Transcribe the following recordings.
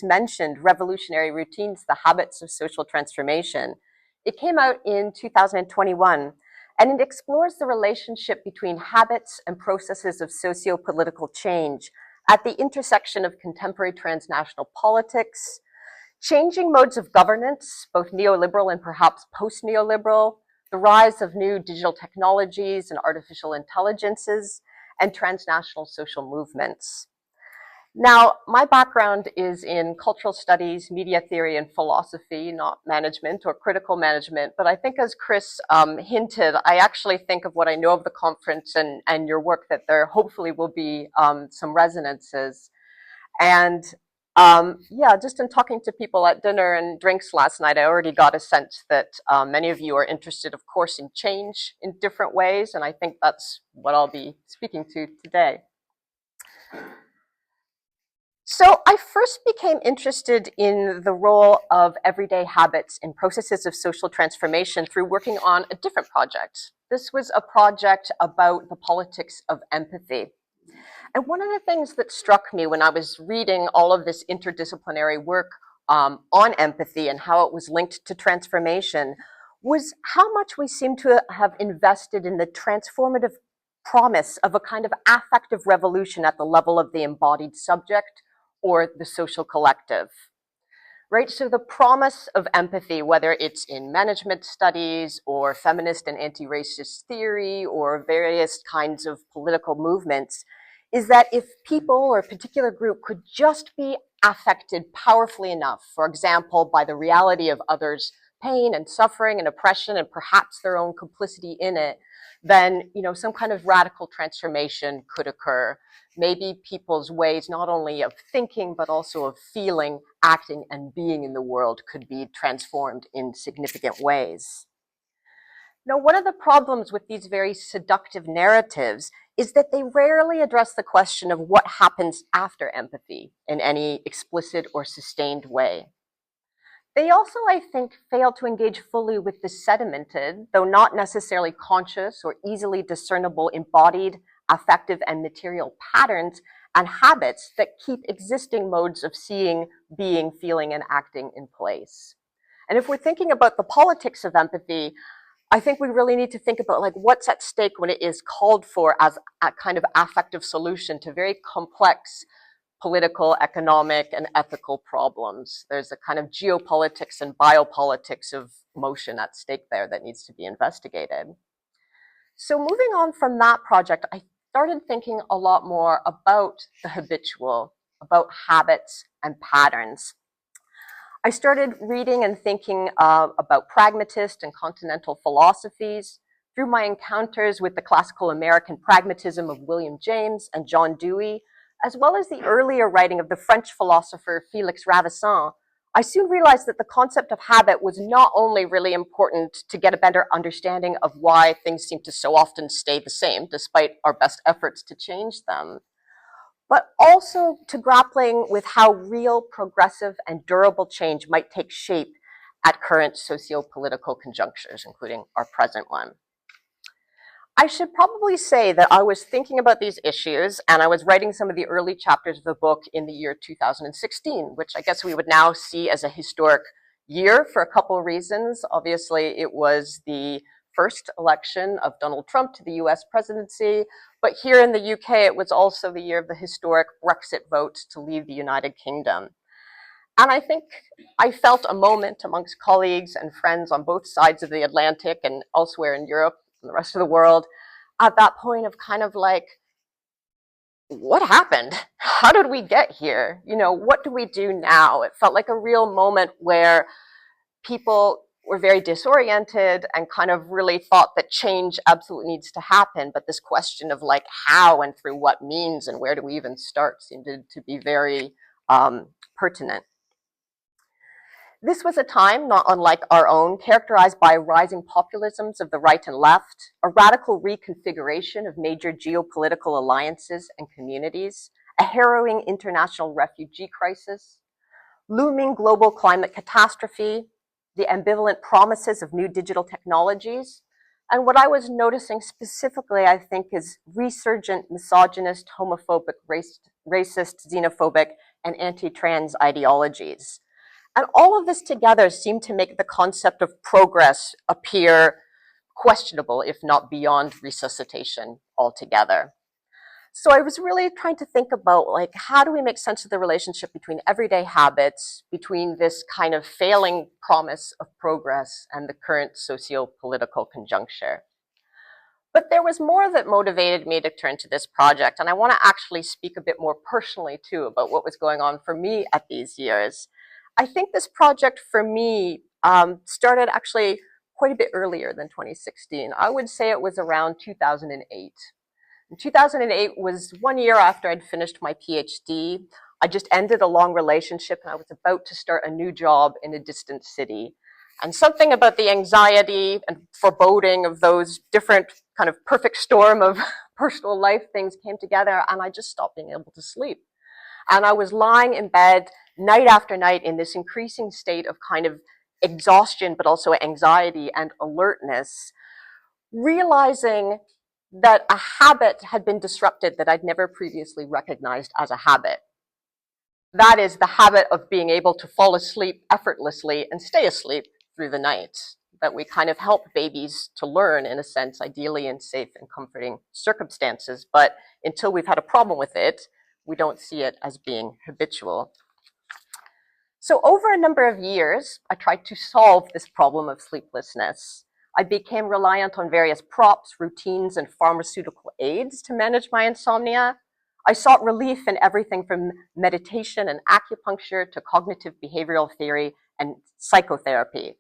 just mentioned, Revolutionary Routines, The Habits of Social Transformation. It came out in 2021, and it explores the relationship between habits and processes of socio-political change at the intersection of contemporary transnational politics, changing modes of governance, both neoliberal and perhaps post-neoliberal, the rise of new digital technologies and artificial intelligences, and transnational social movements. Now, my background is in cultural studies, media theory, and philosophy, not management or critical management. But I think, as Chris hinted, I actually think of what I know of the conference and your work that there hopefully will be some resonances. And yeah, just in talking to people at dinner and drinks last night, I already got a sense that many of you are interested, of course, in change in different ways. And I think that's what I'll be speaking to today. So I first became interested in the role of everyday habits in processes of social transformation through working on a different project. This was a project about the politics of empathy. And one of the things that struck me when I was reading all of this interdisciplinary work on empathy and how it was linked to transformation was how much we seem to have invested in the transformative promise of a kind of affective revolution at the level of the embodied subject or the social collective, right? So the promise of empathy, whether it's in management studies or feminist and anti-racist theory or various kinds of political movements, is that if people or a particular group could just be affected powerfully enough, for example, by the reality of others' pain and suffering and oppression and perhaps their own complicity in it, then, you know, some kind of radical transformation could occur. Maybe people's ways not only of thinking, but also of feeling, acting, and being in the world could be transformed in significant ways. Now, one of the problems with these very seductive narratives is that they rarely address the question of what happens after empathy in any explicit or sustained way. They also, I think, fail to engage fully with the sedimented, though not necessarily conscious or easily discernible embodied, affective, and material patterns and habits that keep existing modes of seeing, being, feeling, and acting in place. And if we're thinking about the politics of empathy, I think we really need to think about like what's at stake when it is called for as a kind of affective solution to very complex political, economic, and ethical problems. There's a kind of geopolitics and biopolitics of motion at stake there that needs to be investigated. So moving on from that project, I started thinking a lot more about the habitual, about habits and patterns. I started reading and thinking about pragmatist and continental philosophies through my encounters with the classical American pragmatism of William James and John Dewey, as well as the earlier writing of the French philosopher Félix Ravissant. I soon realized that the concept of habit was not only really important to get a better understanding of why things seem to so often stay the same, despite our best efforts to change them, but also to grappling with how real, progressive, and durable change might take shape at current socio-political conjunctures, including our present one. I should probably say that I was thinking about these issues and I was writing some of the early chapters of the book in the year 2016, which I guess we would now see as a historic year for a couple of reasons. Obviously, it was the first election of Donald Trump to the US presidency, but here in the UK, it was also the year of the historic Brexit vote to leave the United Kingdom. And I think I felt a moment amongst colleagues and friends on both sides of the Atlantic and elsewhere in Europe and the rest of the world at that point of kind of like, what happened? How did we get here? You know, what do we do now? It felt like a real moment where people were very disoriented and kind of really thought that change absolutely needs to happen. But this question of like how and through what means and where do we even start seemed to be very pertinent. This was a time, not unlike our own, characterized by rising populisms of the right and left, a radical reconfiguration of major geopolitical alliances and communities, a harrowing international refugee crisis, looming global climate catastrophe, the ambivalent promises of new digital technologies, and what I was noticing specifically, I think, is resurgent misogynist, homophobic, racist, xenophobic, and anti-trans ideologies. And all of this together seemed to make the concept of progress appear questionable, if not beyond resuscitation altogether. So I was really trying to think about, like, how do we make sense of the relationship between everyday habits, between this kind of failing promise of progress and the current socio-political conjuncture. But there was more that motivated me to turn to this project, and I want to actually speak a bit more personally too about what was going on for me at these years. I think this project for me started actually quite a bit earlier than 2016. I would say it was around 2008. 2008 was 1 year after I'd finished my PhD. I just ended a long relationship and I was about to start a new job in a distant city. And something about the anxiety and foreboding of those different kind of perfect storm of personal life things came together, and I just stopped being able to sleep. And I was lying in bed night after night in this increasing state of kind of exhaustion, but also anxiety and alertness, realizing that a habit had been disrupted that I'd never previously recognized as a habit. That is the habit of being able to fall asleep effortlessly and stay asleep through the night, that we kind of help babies to learn, in a sense, ideally in safe and comforting circumstances. But until we've had a problem with it, we don't see it as being habitual. So over a number of years, I tried to solve this problem of sleeplessness. I became reliant on various props, routines, and pharmaceutical aids to manage my insomnia. I sought relief in everything from meditation and acupuncture to cognitive behavioral theory and psychotherapy.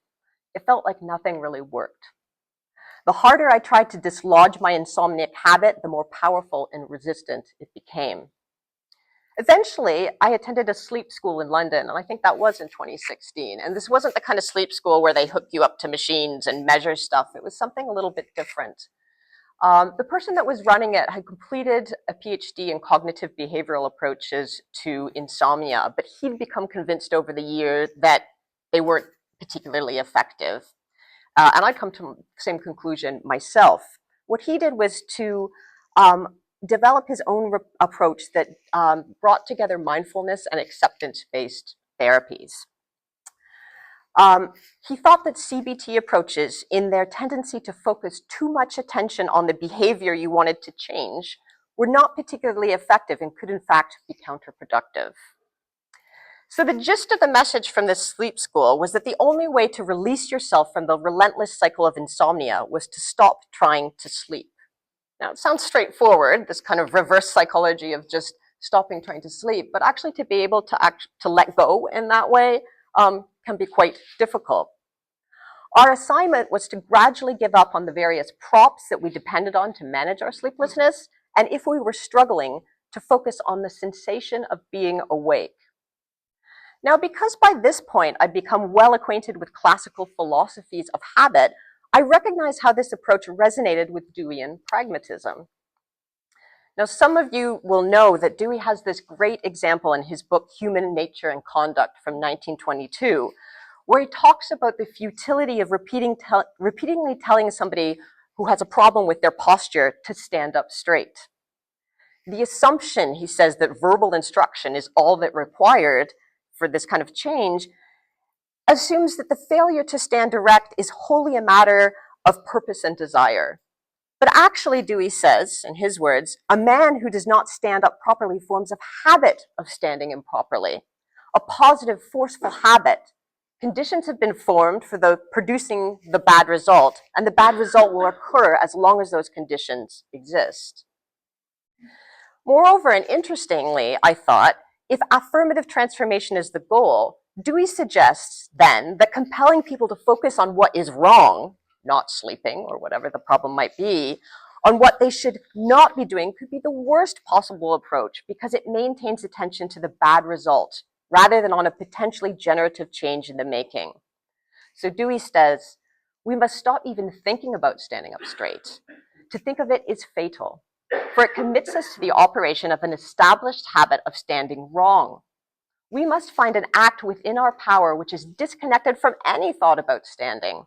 It felt like nothing really worked. The harder I tried to dislodge my insomniac habit, the more powerful and resistant it became. Eventually, I attended a sleep school in London, and I think that was in 2016. And this wasn't the kind of sleep school where they hook you up to machines and measure stuff. It was something a little bit different. The person that was running it had completed a PhD in cognitive behavioral approaches to insomnia, but he'd become convinced over the year that they weren't particularly effective. And I'd come to the same conclusion myself. What he did was to develop his own approach that brought together mindfulness and acceptance-based therapies. He thought that CBT approaches, in their tendency to focus too much attention on the behavior you wanted to change, were not particularly effective and could in fact be counterproductive. So the gist of the message from this sleep school was that the only way to release yourself from the relentless cycle of insomnia was to stop trying to sleep. Now, it sounds straightforward, this kind of reverse psychology of just stopping trying to sleep, but actually to be able to let go in that way can be quite difficult. Our assignment was to gradually give up on the various props that we depended on to manage our sleeplessness, and if we were struggling, to focus on the sensation of being awake. Now, because by this point I'd become well acquainted with classical philosophies of habit, I recognized how this approach resonated with Deweyan pragmatism. Now, some of you will know that Dewey has this great example in his book, Human Nature and Conduct from 1922, where he talks about the futility of repeatedly telling somebody who has a problem with their posture to stand up straight. The assumption, he says, that verbal instruction is all that required for this kind of change assumes that the failure to stand erect is wholly a matter of purpose and desire. But actually, Dewey says, in his words, a man who does not stand up properly forms a habit of standing improperly, a positive, forceful habit. Conditions have been formed for producing the bad result, and the bad result will occur as long as those conditions exist. Moreover, and interestingly, I thought, if affirmative transformation is the goal, Dewey suggests then that compelling people to focus on what is wrong, not sleeping or whatever the problem might be, on what they should not be doing could be the worst possible approach because it maintains attention to the bad result rather than on a potentially generative change in the making. So Dewey says, we must stop even thinking about standing up straight. To think of it is fatal, for it commits us to the operation of an established habit of standing wrong. We must find an act within our power which is disconnected from any thought about standing.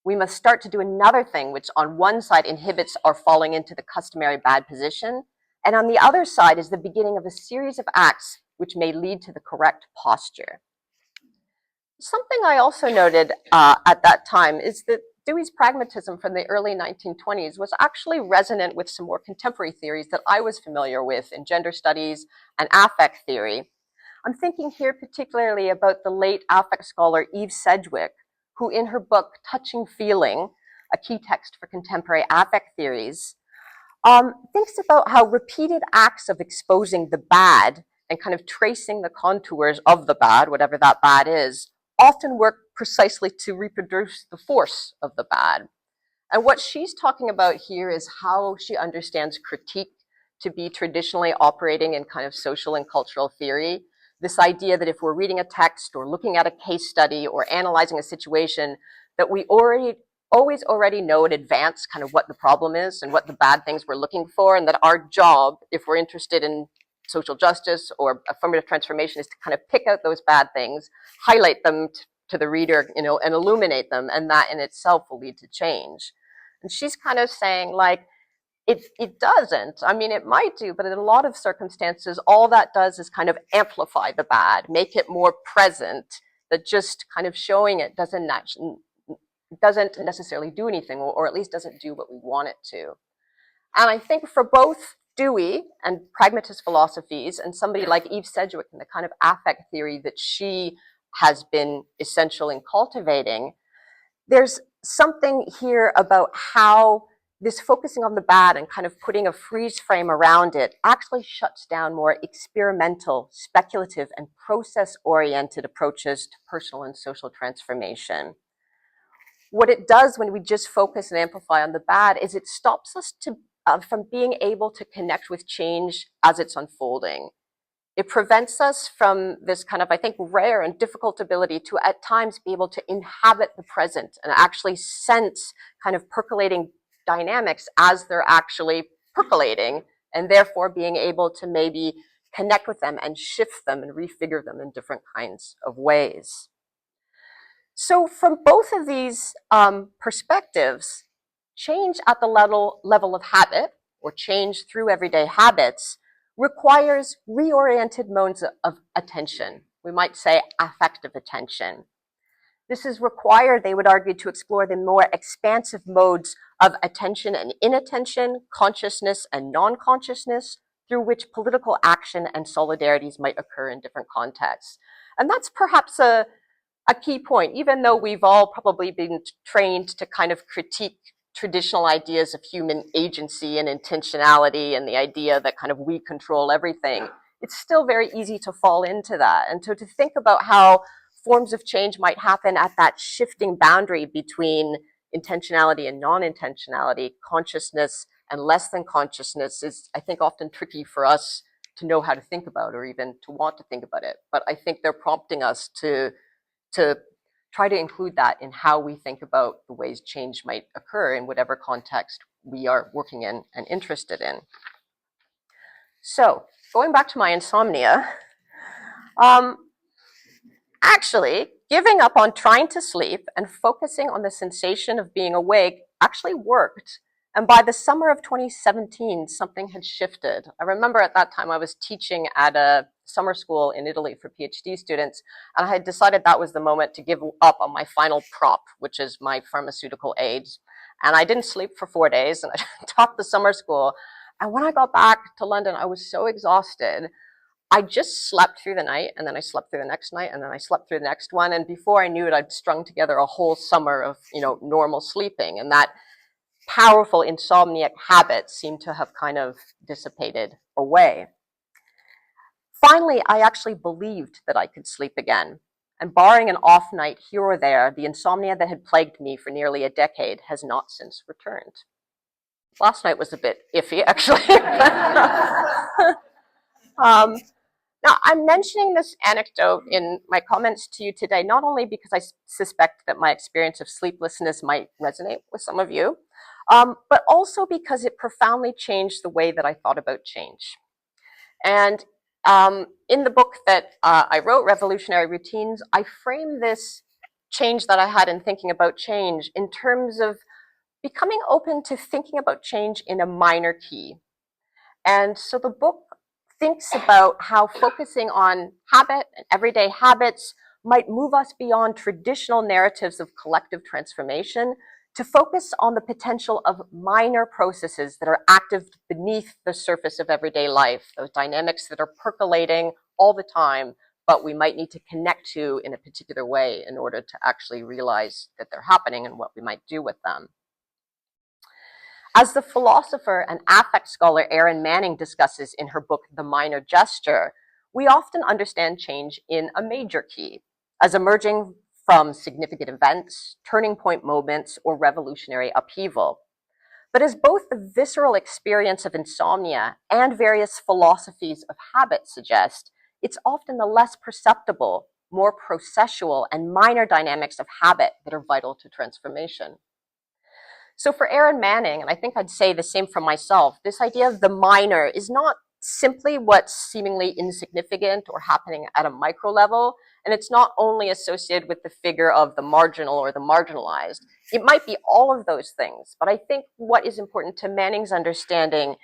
We must start to do another thing which on one side inhibits our falling into the customary bad position, and on the other side is the beginning of a series of acts which may lead to the correct posture. Something I also noted at that time is that Dewey's pragmatism from the early 1920s was actually resonant with some more contemporary theories that I was familiar with in gender studies and affect theory. I'm thinking here particularly about the late affect scholar Eve Sedgwick, who in her book, Touching Feeling, a key text for contemporary affect theories, thinks about how repeated acts of exposing the bad and kind of tracing the contours of the bad, whatever that bad is, often work precisely to reproduce the force of the bad. And what she's talking about here is how she understands critique to be traditionally operating in kind of social and cultural theory. This idea that if we're reading a text or looking at a case study or analyzing a situation, that we always already know in advance kind of what the problem is and what the bad things we're looking for, and that our job, if we're interested in social justice or affirmative transformation, is to kind of pick out those bad things, highlight them to the reader, and illuminate them, and that in itself will lead to change. And she's kind of saying, like, it doesn't. I mean, it might do, but in a lot of circumstances, all that does is kind of amplify the bad, make it more present, that just kind of showing it doesn't necessarily do anything, or at least doesn't do what we want it to. And I think for both Dewey and pragmatist philosophies and somebody like Eve Sedgwick and the kind of affect theory that she has been essential in cultivating, there's something here about how this focusing on the bad and kind of putting a freeze frame around it actually shuts down more experimental, speculative, and process-oriented approaches to personal and social transformation. What it does when we just focus and amplify on the bad is it stops us from being able to connect with change as it's unfolding. It prevents us from this kind of, I think, rare and difficult ability to at times be able to inhabit the present and actually sense kind of percolating dynamics as they're actually percolating, and therefore being able to maybe connect with them and shift them and refigure them in different kinds of ways. So from both of these perspectives, change at the level of habit, or change through everyday habits, requires reoriented modes of attention. We might say affective attention. This is required, they would argue, to explore the more expansive modes of attention and inattention, consciousness and non-consciousness, through which political action and solidarities might occur in different contexts. And that's perhaps a key point, even though we've all probably been trained to kind of critique traditional ideas of human agency and intentionality and the idea that kind of we control everything, it's still very easy to fall into that. And so to think about how forms of change might happen at that shifting boundary between intentionality and non-intentionality, consciousness and less than consciousness, is, I think, often tricky for us to know how to think about, or even to want to think about it. But I think they're prompting us to try to include that in how we think about the ways change might occur in whatever context we are working in and interested in. So going back to my insomnia, actually giving up on trying to sleep and focusing on the sensation of being awake actually worked. And by the summer of 2017, something had shifted. I remember at that time I was teaching at a summer school in Italy for PhD students, and I had decided that was the moment to give up on my final prop, which is my pharmaceutical aids. And I didn't sleep for 4 days, and I taught the summer school. And when I got back to London, I was so exhausted. I just slept through the night, and then I slept through the next night, and then I slept through the next one. And before I knew it, I'd strung together a whole summer of, normal sleeping. And that powerful insomniac habits seem to have kind of dissipated away. Finally, I actually believed that I could sleep again. And barring an off night here or there, the insomnia that had plagued me for nearly a decade has not since returned. Last night was a bit iffy, actually. Now, I'm mentioning this anecdote in my comments to you today, not only because I suspect that my experience of sleeplessness might resonate with some of you, but also because it profoundly changed the way that I thought about change. And in the book that I wrote, Revolutionary Routines, I frame this change that I had in thinking about change in terms of becoming open to thinking about change in a minor key. And so the book thinks about how focusing on habit and everyday habits might move us beyond traditional narratives of collective transformation to focus on the potential of minor processes that are active beneath the surface of everyday life, those dynamics that are percolating all the time, but we might need to connect to in a particular way in order to actually realize that they're happening and what we might do with them. As the philosopher and affect scholar Erin Manning discusses in her book, The Minor Gesture, we often understand change in a major key, as emerging from significant events, turning point moments, or revolutionary upheaval. But as both the visceral experience of insomnia and various philosophies of habit suggest, it's often the less perceptible, more processual, and minor dynamics of habit that are vital to transformation. So for Erin Manning, and I think I'd say the same for myself, this idea of the minor is not simply what's seemingly insignificant or happening at a micro level, and it's not only associated with the figure of the marginal or the marginalized. It might be all of those things, but I think what is important to Manning's understanding,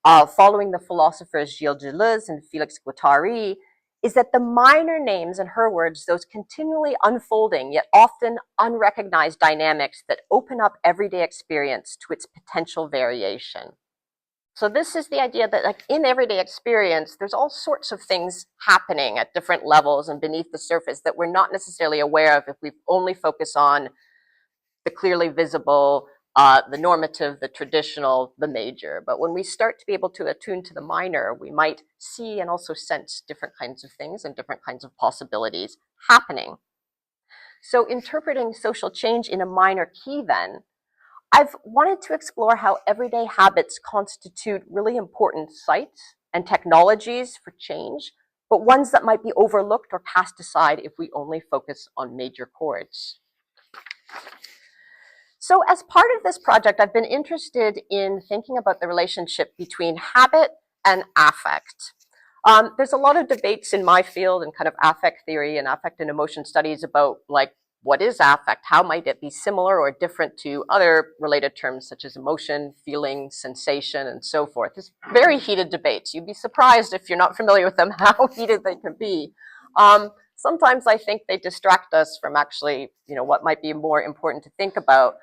following the philosophers Gilles Deleuze and Félix Guattari, is that the minor names, in her words, those continually unfolding yet often unrecognized dynamics that open up everyday experience to its potential variation. So this is the idea that, like, in everyday experience, there's all sorts of things happening at different levels and beneath the surface that we're not necessarily aware of if we only focus on the clearly visible, the normative, the traditional, the major. But when we start to be able to attune to the minor, we might see and also sense different kinds of things and different kinds of possibilities happening. So interpreting social change in a minor key then, I've wanted to explore how everyday habits constitute really important sites and technologies for change, but ones that might be overlooked or cast aside if we only focus on major chords. So as part of this project, I've been interested in thinking about the relationship between habit and affect. There's a lot of debates in my field and kind of affect theory and affect and emotion studies about, like, what is affect? How might it be similar or different to other related terms such as emotion, feeling, sensation, and so forth? There's very heated debates. You'd be surprised if you're not familiar with them how heated they can be. Sometimes I think they distract us from actually, what might be more important to think about.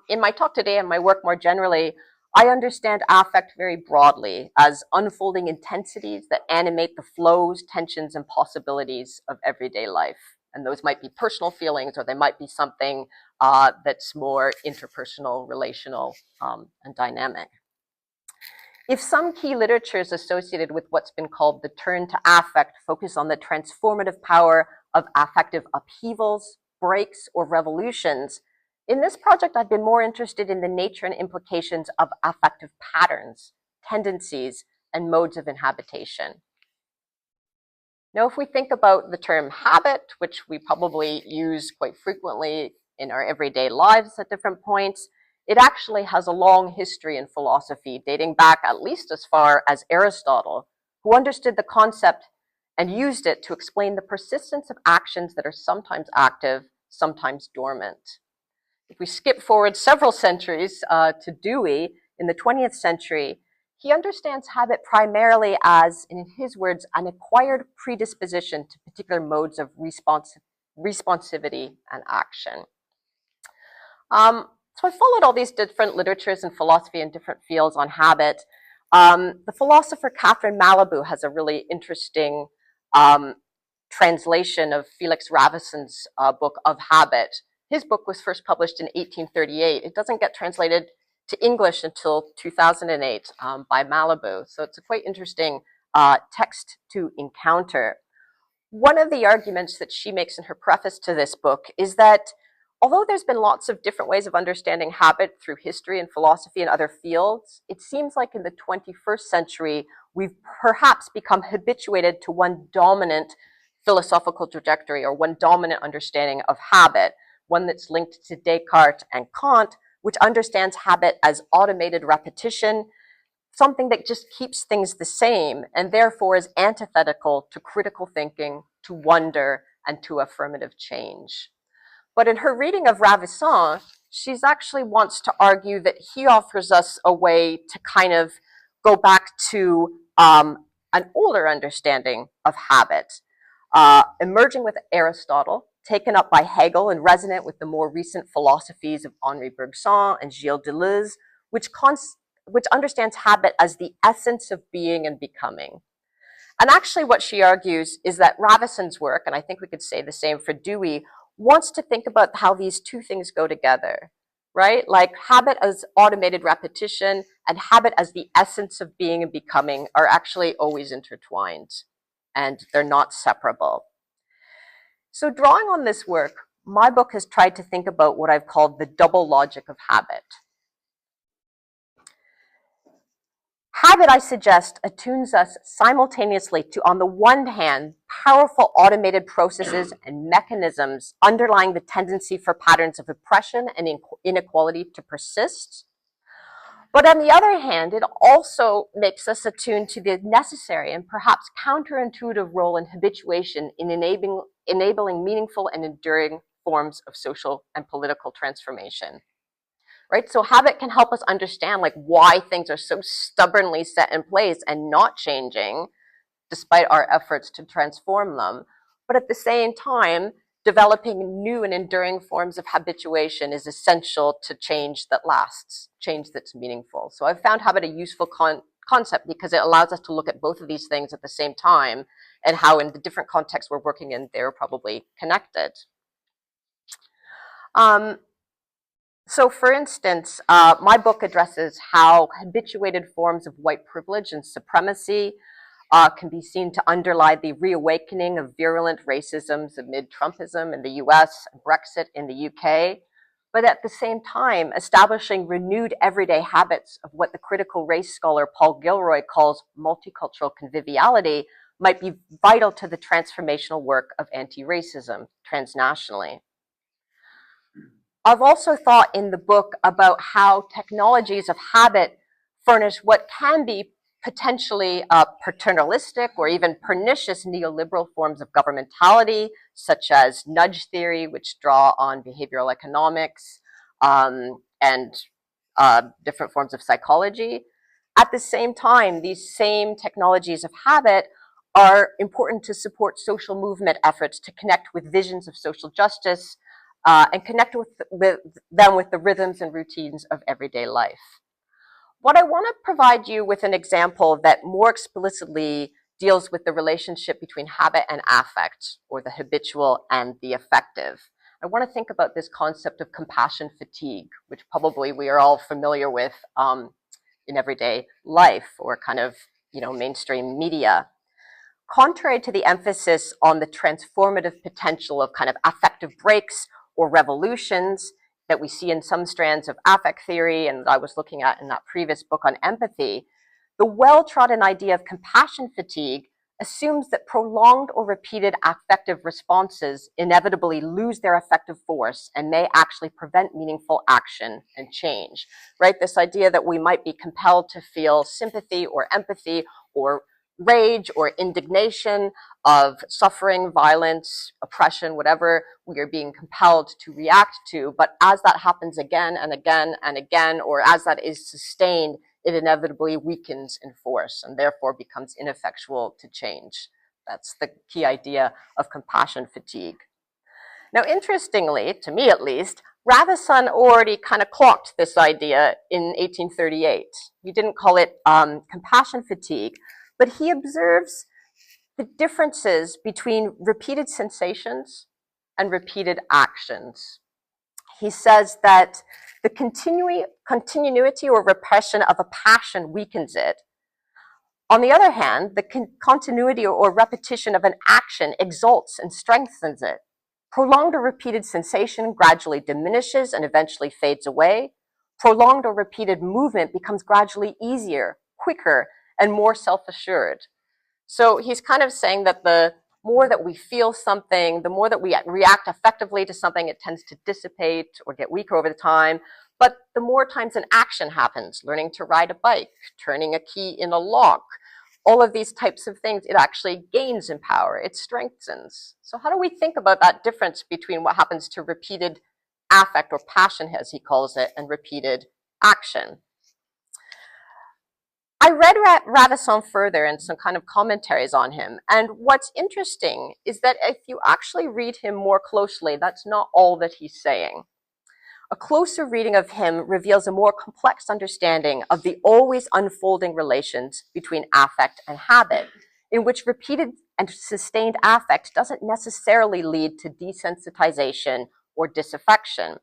In my talk today and my work more generally, I understand affect very broadly as unfolding intensities that animate the flows, tensions, and possibilities of everyday life. And those might be personal feelings, or they might be something that's more interpersonal, relational, and dynamic. If some key literatures associated with what's been called the turn to affect focus on the transformative power of affective upheavals, breaks, or revolutions, in this project, I've been more interested in the nature and implications of affective patterns, tendencies, and modes of inhabitation. Now, if we think about the term habit, which we probably use quite frequently in our everyday lives at different points, it actually has a long history in philosophy, dating back at least as far as Aristotle, who understood the concept and used it to explain the persistence of actions that are sometimes active, sometimes dormant. If we skip forward several centuries to Dewey in the 20th century, he understands habit primarily as, in his words, an acquired predisposition to particular modes of responsivity and action. So I followed all these different literatures and philosophy in different fields on habit. The philosopher Catherine Malabou has a really interesting translation of Felix Ravison's book of Habit. His book was first published in 1838. It doesn't get translated to English until 2008 by Malabou. So it's a quite interesting text to encounter. One of the arguments that she makes in her preface to this book is that although there's been lots of different ways of understanding habit through history and philosophy and other fields, it seems like in the 21st century, we've perhaps become habituated to one dominant philosophical trajectory or one dominant understanding of habit, one that's linked to Descartes and Kant, which understands habit as automated repetition, something that just keeps things the same and therefore is antithetical to critical thinking, to wonder, and to affirmative change. But in her reading of Ravison, she's actually wants to argue that he offers us a way to kind of go back to an older understanding of habit, emerging with Aristotle, taken up by Hegel and resonant with the more recent philosophies of Henri Bergson and Gilles Deleuze, which understands habit as the essence of being and becoming. And actually what she argues is that Ravison's work, and I think we could say the same for Dewey, wants to think about how these two things go together, right? Like habit as automated repetition and habit as the essence of being and becoming are actually always intertwined, and they're not separable. So drawing on this work, my book has tried to think about what I've called the double logic of habit. Habit, I suggest, attunes us simultaneously to, on the one hand, powerful automated processes and mechanisms underlying the tendency for patterns of oppression and inequality to persist. But on the other hand, it also makes us attuned to the necessary and perhaps counterintuitive role in habituation in enabling meaningful and enduring forms of social and political transformation. Right? So habit can help us understand like why things are so stubbornly set in place and not changing despite our efforts to transform them. But at the same time, developing new and enduring forms of habituation is essential to change that lasts, change that's meaningful. So I've found habit a useful concept because it allows us to look at both of these things at the same time and how in the different contexts we're working in, they're probably connected. So for instance, my book addresses how habituated forms of white privilege and supremacy can be seen to underlie the reawakening of virulent racisms amid Trumpism in the US, Brexit in the UK, but at the same time, establishing renewed everyday habits of what the critical race scholar Paul Gilroy calls multicultural conviviality might be vital to the transformational work of anti-racism transnationally. I've also thought in the book about how technologies of habit furnish what can be potentially paternalistic or even pernicious neoliberal forms of governmentality, such as nudge theory, which draw on behavioral economics and different forms of psychology. At the same time, these same technologies of habit are important to support social movement efforts to connect with visions of social justice, and connect with them with the rhythms and routines of everyday life. What I want to provide you with an example that more explicitly deals with the relationship between habit and affect, or the habitual and the affective. I want to think about this concept of compassion fatigue, which probably we are all familiar with in everyday life or kind of, mainstream media. Contrary to the emphasis on the transformative potential of kind of affective breaks or revolutions that we see in some strands of affect theory and I was looking at in that previous book on empathy, the well-trodden idea of compassion fatigue assumes that prolonged or repeated affective responses inevitably lose their effective force and may actually prevent meaningful action and change, right? This idea that we might be compelled to feel sympathy or empathy or rage or indignation of suffering, violence, oppression, whatever we are being compelled to react to. But as that happens again and again and again, or as that is sustained, it inevitably weakens in force and therefore becomes ineffectual to change. That's the key idea of compassion fatigue. Now, interestingly, to me at least, Ravison already kind of clocked this idea in 1838. He didn't call it compassion fatigue, but he observes the differences between repeated sensations and repeated actions. He says that the continuity or repression of a passion weakens it. On the other hand, the continuity or repetition of an action exalts and strengthens it. Prolonged or repeated sensation gradually diminishes and eventually fades away. Prolonged or repeated movement becomes gradually easier, quicker, and more self-assured. So he's kind of saying that the more that we feel something, the more that we react effectively to something, it tends to dissipate or get weaker over the time. But the more times an action happens, learning to ride a bike, turning a key in a lock, all of these types of things, it actually gains in power, it strengthens. So how do we think about that difference between what happens to repeated affect or passion, as he calls it, and repeated action? I read Ravissant further and some kind of commentaries on him. And what's interesting is that if you actually read him more closely, that's not all that he's saying. A closer reading of him reveals a more complex understanding of the always unfolding relations between affect and habit, in which repeated and sustained affect doesn't necessarily lead to desensitization or disaffection.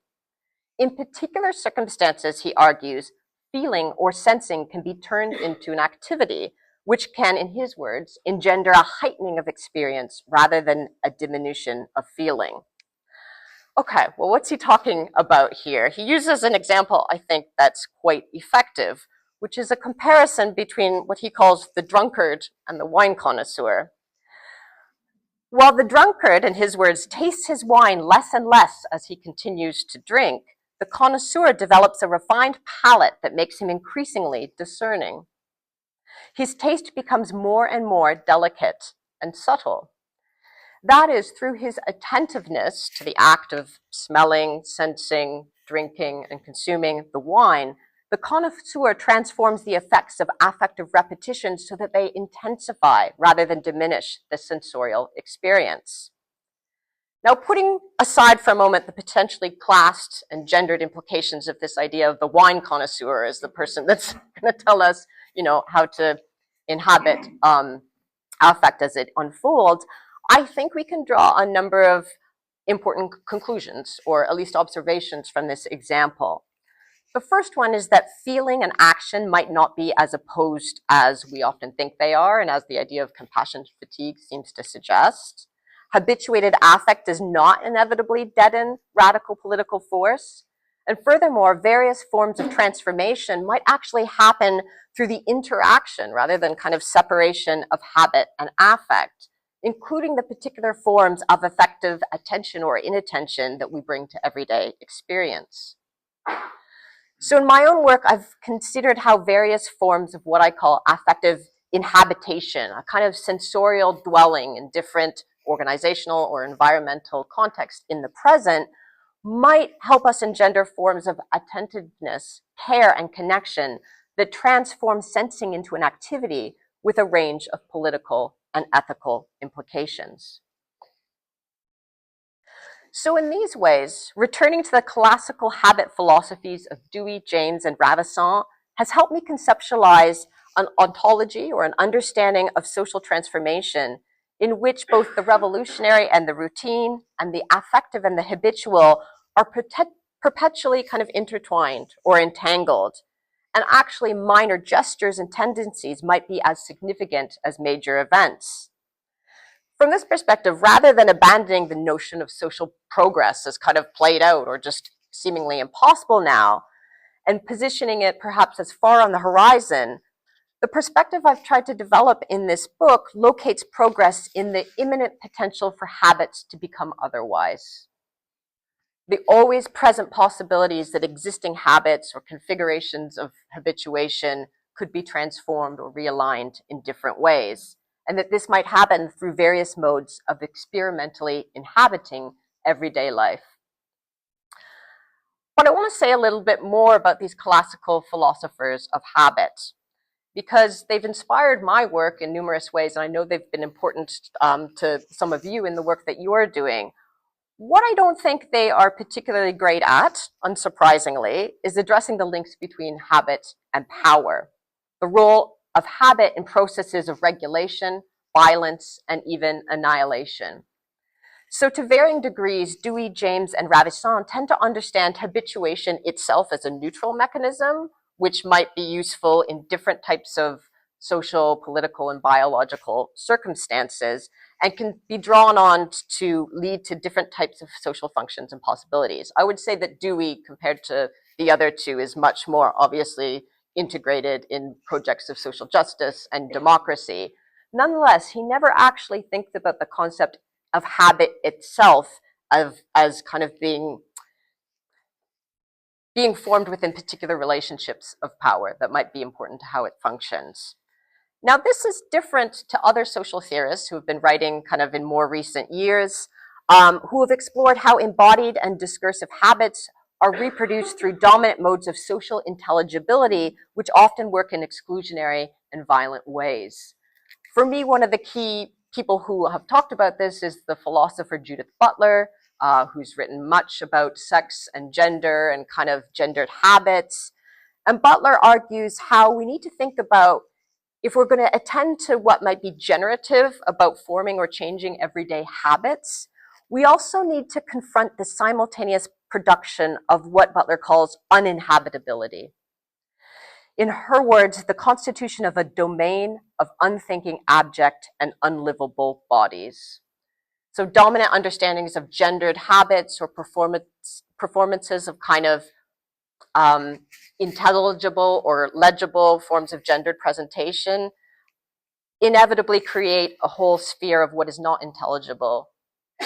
In particular circumstances, he argues, feeling or sensing can be turned into an activity, which can, in his words, engender a heightening of experience rather than a diminution of feeling. Okay, well, what's he talking about here? He uses an example, I think, that's quite effective, which is a comparison between what he calls the drunkard and the wine connoisseur. While the drunkard, in his words, tastes his wine less and less as he continues to drink, the connoisseur develops a refined palate that makes him increasingly discerning. His taste becomes more and more delicate and subtle. That is, through his attentiveness to the act of smelling, sensing, drinking, and consuming the wine, the connoisseur transforms the effects of affective repetition so that they intensify rather than diminish the sensorial experience. Now, putting aside for a moment the potentially classed and gendered implications of this idea of the wine connoisseur as the person that's going to tell us, how to inhabit affect as it unfolds, I think we can draw a number of important conclusions, or at least observations from this example. The first one is that feeling and action might not be as opposed as we often think they are, and as the idea of compassion fatigue seems to suggest. Habituated affect does not inevitably deaden radical political force. And furthermore, various forms of transformation might actually happen through the interaction rather than kind of separation of habit and affect, including the particular forms of effective attention or inattention that we bring to everyday experience. So in my own work, I've considered how various forms of what I call affective inhabitation, a kind of sensorial dwelling in different organizational or environmental contexts in the present, might help us engender forms of attentiveness, care, and connection that transform sensing into an activity with a range of political and ethical implications. So in these ways, returning to the classical habit philosophies of Dewey, James, and Ravissant has helped me conceptualize an ontology or an understanding of social transformation in which both the revolutionary and the routine and the affective and the habitual are perpetually kind of intertwined or entangled. And actually minor gestures and tendencies might be as significant as major events. From this perspective, rather than abandoning the notion of social progress as kind of played out or just seemingly impossible now, and positioning it perhaps as far on the horizon, the perspective I've tried to develop in this book locates progress in the imminent potential for habits to become otherwise. The always present possibilities that existing habits or configurations of habituation could be transformed or realigned in different ways, and that this might happen through various modes of experimentally inhabiting everyday life. But I want to say a little bit more about these classical philosophers of habit, because they've inspired my work in numerous ways, and I know they've been important to some of you in the work that you're doing. What I don't think they are particularly great at, unsurprisingly, is addressing the links between habit and power, the role of habit in processes of regulation, violence, and even annihilation. So to varying degrees, Dewey, James, and Ravissant tend to understand habituation itself as a neutral mechanism, which might be useful in different types of social, political, and biological circumstances, and can be drawn on to lead to different types of social functions and possibilities. I would say that Dewey, compared to the other two, is much more obviously integrated in projects of social justice and democracy. Nonetheless, he never actually thinks about the concept of habit itself as kind of being formed within particular relationships of power that might be important to how it functions. Now, this is different to other social theorists who have been writing kind of in more recent years, who have explored how embodied and discursive habits are reproduced through dominant modes of social intelligibility, which often work in exclusionary and violent ways. For me, one of the key people who have talked about this is the philosopher Judith Butler, who's written much about sex and gender and kind of gendered habits. And Butler argues how we need to think about, if we're going to attend to what might be generative about forming or changing everyday habits, we also need to confront the simultaneous production of what Butler calls uninhabitability. In her words, the constitution of a domain of unthinking, abject, and unlivable bodies. So dominant understandings of gendered habits or performances of kind of intelligible or legible forms of gendered presentation inevitably create a whole sphere of what is not intelligible,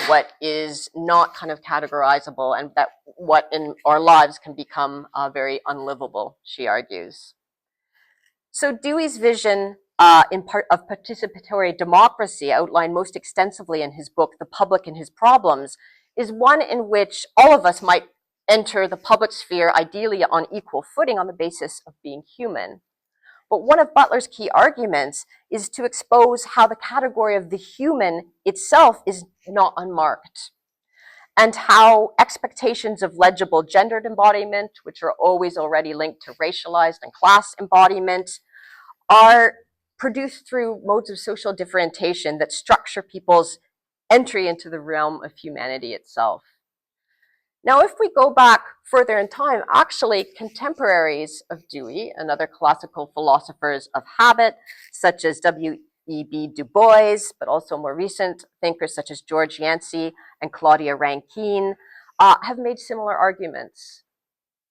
what is not kind of categorizable, and that what in our lives can become very unlivable, she argues. So Dewey's vision in part of participatory democracy, outlined most extensively in his book, The Public and His Problems, is one in which all of us might enter the public sphere ideally on equal footing on the basis of being human. But one of Butler's key arguments is to expose how the category of the human itself is not unmarked, and how expectations of legible gendered embodiment, which are always already linked to racialized and class embodiment, are produced through modes of social differentiation that structure people's entry into the realm of humanity itself. Now, if we go back further in time, actually contemporaries of Dewey and other classical philosophers of habit, such as W.E.B. Du Bois, but also more recent thinkers such as George Yancey and Claudia Rankine, have made similar arguments.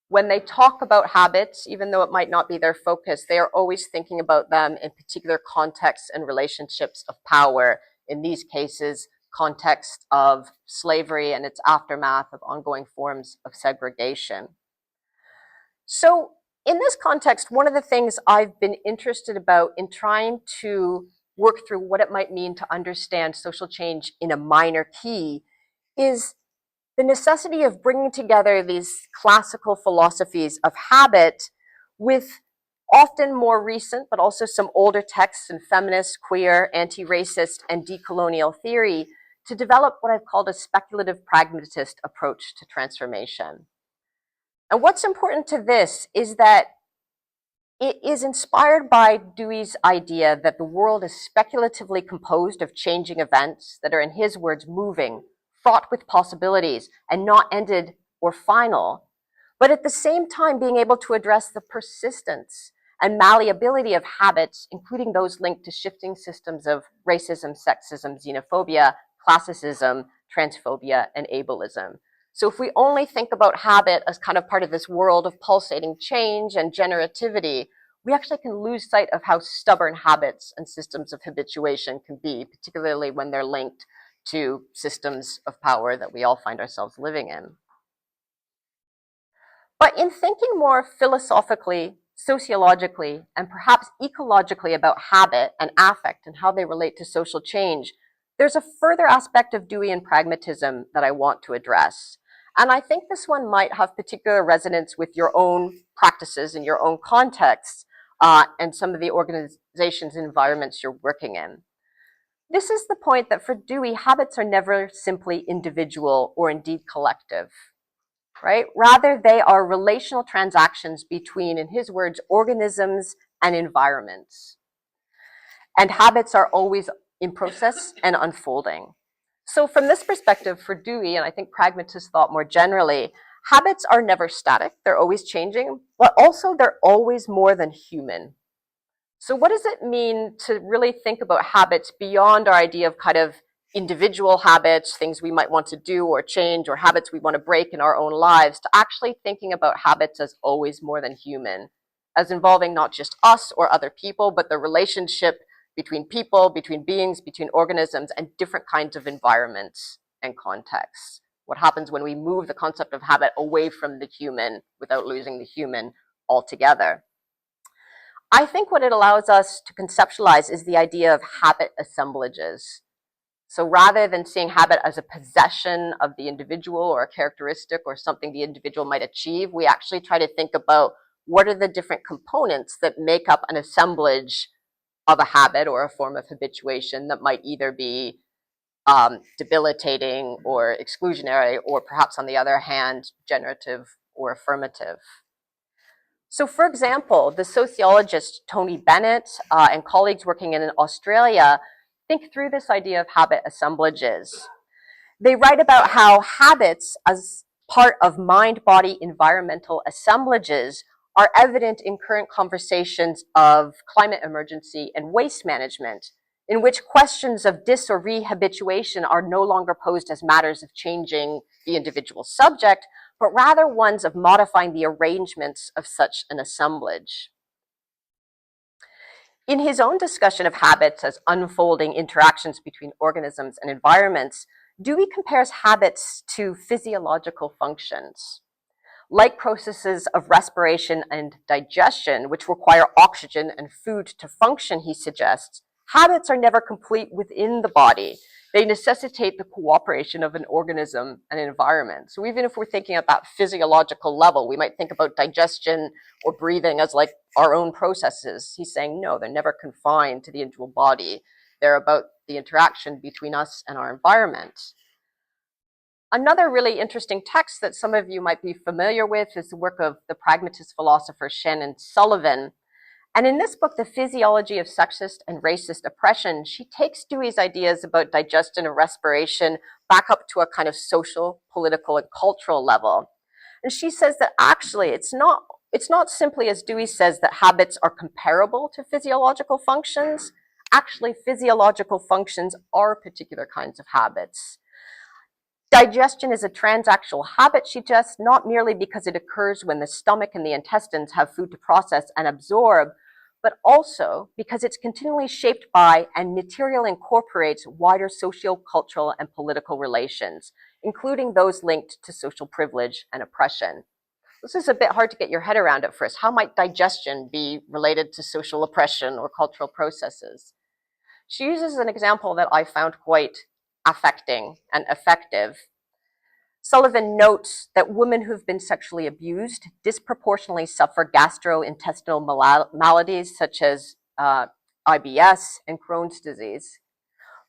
When they talk about habits, even though it might not be their focus, they are always thinking about them in particular contexts and relationships of power. In these cases, context of slavery and its aftermath of ongoing forms of segregation. So in this context, one of the things I've been interested about in trying to work through what it might mean to understand social change in a minor key is the necessity of bringing together these classical philosophies of habit with often more recent, but also some older texts in feminist, queer, anti-racist, and decolonial theory to develop what I've called a speculative pragmatist approach to transformation. And what's important to this is that it is inspired by Dewey's idea that the world is speculatively composed of changing events that are, in his words, moving, fraught with possibilities, and not ended or final, but at the same time being able to address the persistence and malleability of habits, including those linked to shifting systems of racism, sexism, xenophobia, classicism, transphobia, and ableism. So if we only think about habit as kind of part of this world of pulsating change and generativity, we actually can lose sight of how stubborn habits and systems of habituation can be, particularly when they're linked to systems of power that we all find ourselves living in. But in thinking more philosophically, sociologically, and perhaps ecologically about habit and affect and how they relate to social change, there's a further aspect of Deweyan pragmatism that I want to address. And I think this one might have particular resonance with your own practices and your own contexts and some of the organizations and environments you're working in. This is the point that for Dewey, habits are never simply individual or indeed collective, right? Rather, they are relational transactions between, in his words, organisms and environments. And habits are always in process and unfolding. So from this perspective, for Dewey, and I think pragmatist thought more generally, habits are never static, they're always changing, but also they're always more than human. So what does it mean to really think about habits beyond our idea of kind of individual habits, things we might want to do or change, or habits we want to break in our own lives, to actually thinking about habits as always more than human, as involving not just us or other people, but the relationship between people, between beings, between organisms, and different kinds of environments and contexts. What happens when we move the concept of habit away from the human without losing the human altogether? I think what it allows us to conceptualize is the idea of habit assemblages. So rather than seeing habit as a possession of the individual or a characteristic or something the individual might achieve, we actually try to think about what are the different components that make up an assemblage of a habit or a form of habituation that might either be debilitating or exclusionary, or perhaps on the other hand, generative or affirmative. So for example, the sociologist Tony Bennett and colleagues working in Australia think through this idea of habit assemblages. They write about how habits as part of mind-body environmental assemblages are evident in current conversations of climate emergency and waste management, in which questions of dis or rehabituation are no longer posed as matters of changing the individual subject, but rather ones of modifying the arrangements of such an assemblage. In his own discussion of habits as unfolding interactions between organisms and environments, Dewey compares habits to physiological functions. Like processes of respiration and digestion, which require oxygen and food to function, he suggests, habits are never complete within the body. They necessitate the cooperation of an organism and environment. So even if we're thinking at that physiological level, we might think about digestion or breathing as like our own processes. He's saying, no, they're never confined to the individual body. They're about the interaction between us and our environment. Another really interesting text that some of you might be familiar with is the work of the pragmatist philosopher Shannon Sullivan. And in this book, The Physiology of Sexist and Racist Oppression, she takes Dewey's ideas about digestion and respiration back up to a kind of social, political, and cultural level. And she says that actually it's not simply, as Dewey says, that habits are comparable to physiological functions. Actually, physiological functions are particular kinds of habits. Digestion is a transactional habit, she suggests, not merely because it occurs when the stomach and the intestines have food to process and absorb, but also because it's continually shaped by and materially incorporates wider socio-cultural and political relations, including those linked to social privilege and oppression. This is a bit hard to get your head around at first. How might digestion be related to social oppression or cultural processes? She uses an example that I found quite affecting and effective. Sullivan notes that women who've been sexually abused disproportionately suffer gastrointestinal maladies such as IBS and Crohn's disease.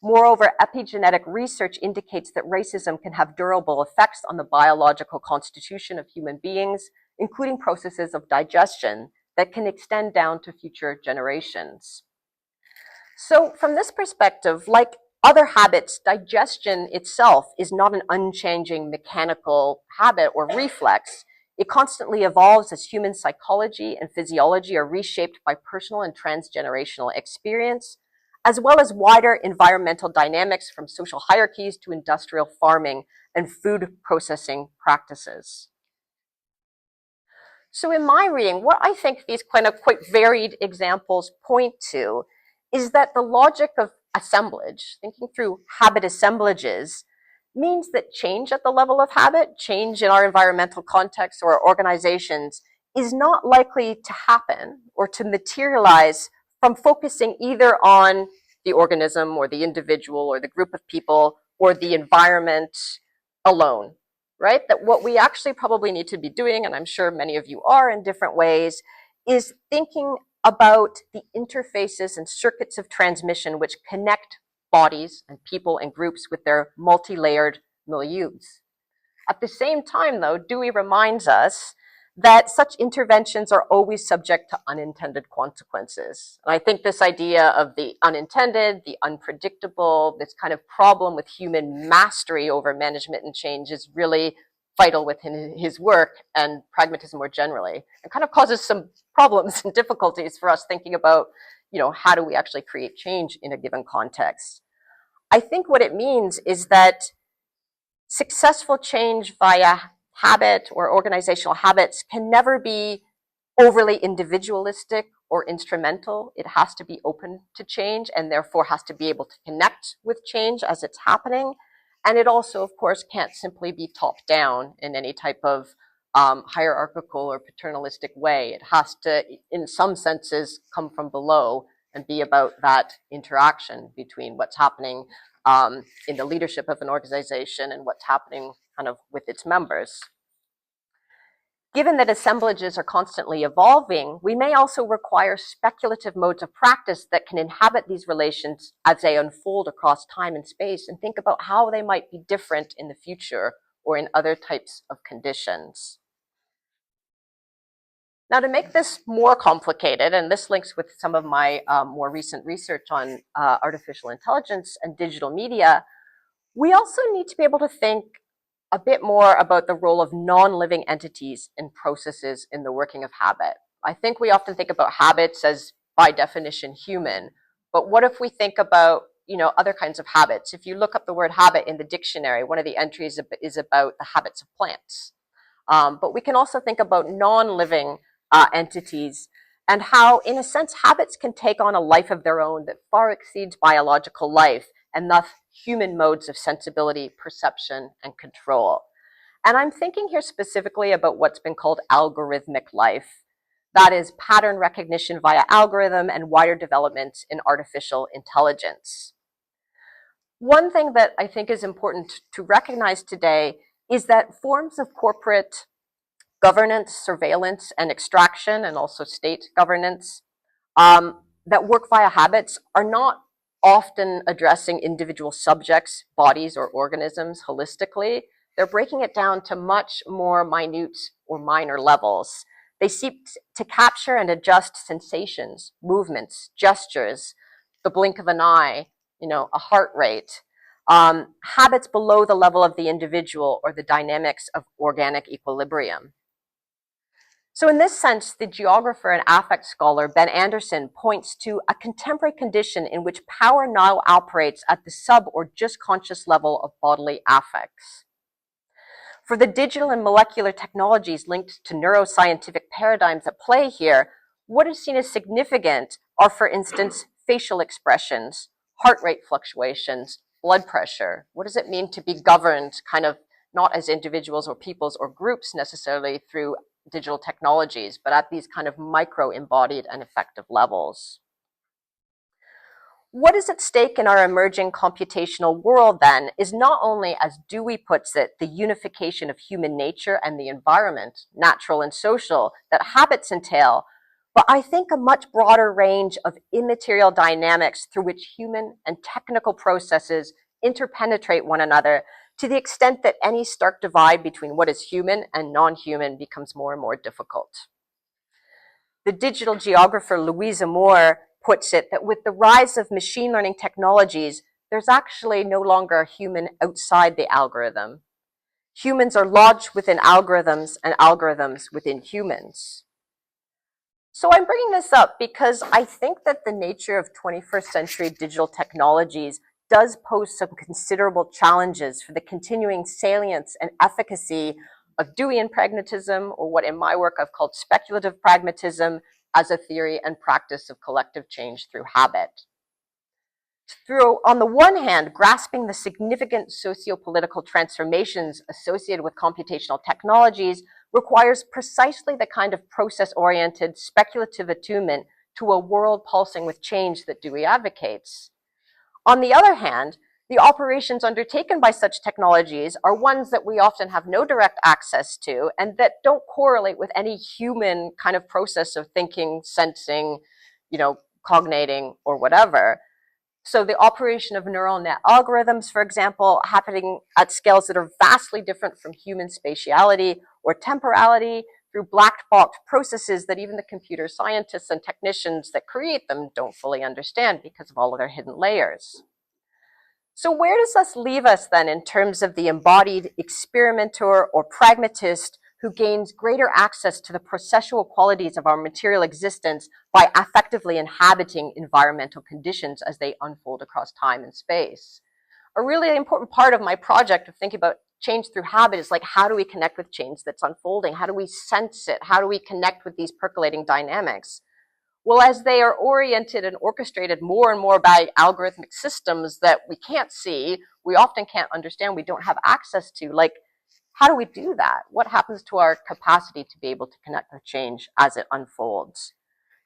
Moreover, epigenetic research indicates that racism can have durable effects on the biological constitution of human beings, including processes of digestion that can extend down to future generations. So from this perspective, like other habits, digestion itself is not an unchanging mechanical habit or reflex. It constantly evolves as human psychology and physiology are reshaped by personal and transgenerational experience, as well as wider environmental dynamics from social hierarchies to industrial farming and food processing practices. So in my reading, what I think these kind of quite varied examples point to is that the logic of assemblage, thinking through habit assemblages, means that change at the level of habit, change in our environmental context or organizations, is not likely to happen or to materialize from focusing either on the organism or the individual or the group of people or the environment alone, right? That what we actually probably need to be doing, and I'm sure many of you are in different ways, is thinking about the interfaces and circuits of transmission which connect bodies and people and groups with their multi-layered milieus. At the same time, though, Dewey reminds us that such interventions are always subject to unintended consequences. And I think this idea of the unintended, the unpredictable, this kind of problem with human mastery over management and change is really vital within his work and pragmatism more generally. It kind of causes some problems and difficulties for us thinking about, how do we actually create change in a given context? I think what it means is that successful change via habit or organizational habits can never be overly individualistic or instrumental. It has to be open to change and therefore has to be able to connect with change as it's happening. And it also, of course, can't simply be top down in any type of hierarchical or paternalistic way. It has to, in some senses, come from below and be about that interaction between what's happening in the leadership of an organization and what's happening kind of with its members. Given that assemblages are constantly evolving, we may also require speculative modes of practice that can inhabit these relations as they unfold across time and space, and think about how they might be different in the future or in other types of conditions. Now, to make this more complicated, and this links with some of my more recent research on artificial intelligence and digital media, we also need to be able to think a bit more about the role of non-living entities and processes in the working of habit. I think we often think about habits as, by definition, human, but what if we think about other kinds of habits? If you look up the word habit in the dictionary, one of the entries is about the habits of plants. But we can also think about non-living entities and how, in a sense, habits can take on a life of their own that far exceeds biological life, and thus human modes of sensibility, perception, and control. And I'm thinking here specifically about what's been called algorithmic life. That is pattern recognition via algorithm and wider developments in artificial intelligence. One thing that I think is important to recognize today is that forms of corporate governance, surveillance, and extraction, and also state governance, that work via habits are not often addressing individual subjects, bodies, or organisms holistically. They're breaking it down to much more minute or minor levels. They seek to capture and adjust sensations, movements, gestures, the blink of an eye, a heart rate, habits below the level of the individual or the dynamics of organic equilibrium. So in this sense, the geographer and affect scholar Ben Anderson points to a contemporary condition in which power now operates at the sub or just conscious level of bodily affects. For the digital and molecular technologies linked to neuroscientific paradigms at play here, what is seen as significant are, for instance, facial expressions, heart rate fluctuations, blood pressure. What does it mean to be governed kind of not as individuals or peoples or groups necessarily through digital technologies, but at these kind of micro-embodied and effective levels? What is at stake in our emerging computational world, then, is not only, as Dewey puts it, the unification of human nature and the environment, natural and social, that habits entail, but I think a much broader range of immaterial dynamics through which human and technical processes interpenetrate one another, to the extent that any stark divide between what is human and non-human becomes more and more difficult. The digital geographer Louisa Moore puts it that with the rise of machine learning technologies, there's actually no longer a human outside the algorithm. Humans are lodged within algorithms and algorithms within humans. So I'm bringing this up because I think that the nature of 21st century digital technologies does pose some considerable challenges for the continuing salience and efficacy of Deweyan pragmatism, or what in my work I've called speculative pragmatism, as a theory and practice of collective change through habit. Through, on the one hand, grasping the significant socio-political transformations associated with computational technologies requires precisely the kind of process-oriented speculative attunement to a world pulsing with change that Dewey advocates. On the other hand, the operations undertaken by such technologies are ones that we often have no direct access to and that don't correlate with any human kind of process of thinking, sensing, cognating, or whatever. So the operation of neural net algorithms, for example, happening at scales that are vastly different from human spatiality or temporality, through black box processes that even the computer scientists and technicians that create them don't fully understand because of all of their hidden layers. So where does this leave us then in terms of the embodied experimenter or pragmatist who gains greater access to the processual qualities of our material existence by effectively inhabiting environmental conditions as they unfold across time and space? A really important part of my project of thinking about change through habit is like, how do we connect with change that's unfolding? How do we sense it? How do we connect with these percolating dynamics? Well, as they are oriented and orchestrated more and more by algorithmic systems that we can't see, we often can't understand, we don't have access to, like, how do we do that? What happens to our capacity to be able to connect with change as it unfolds?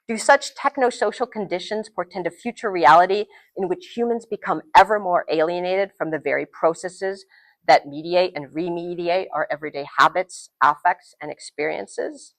Do such technosocial conditions portend a future reality in which humans become ever more alienated from the very processes that mediate and remediate our everyday habits, affects, and experiences?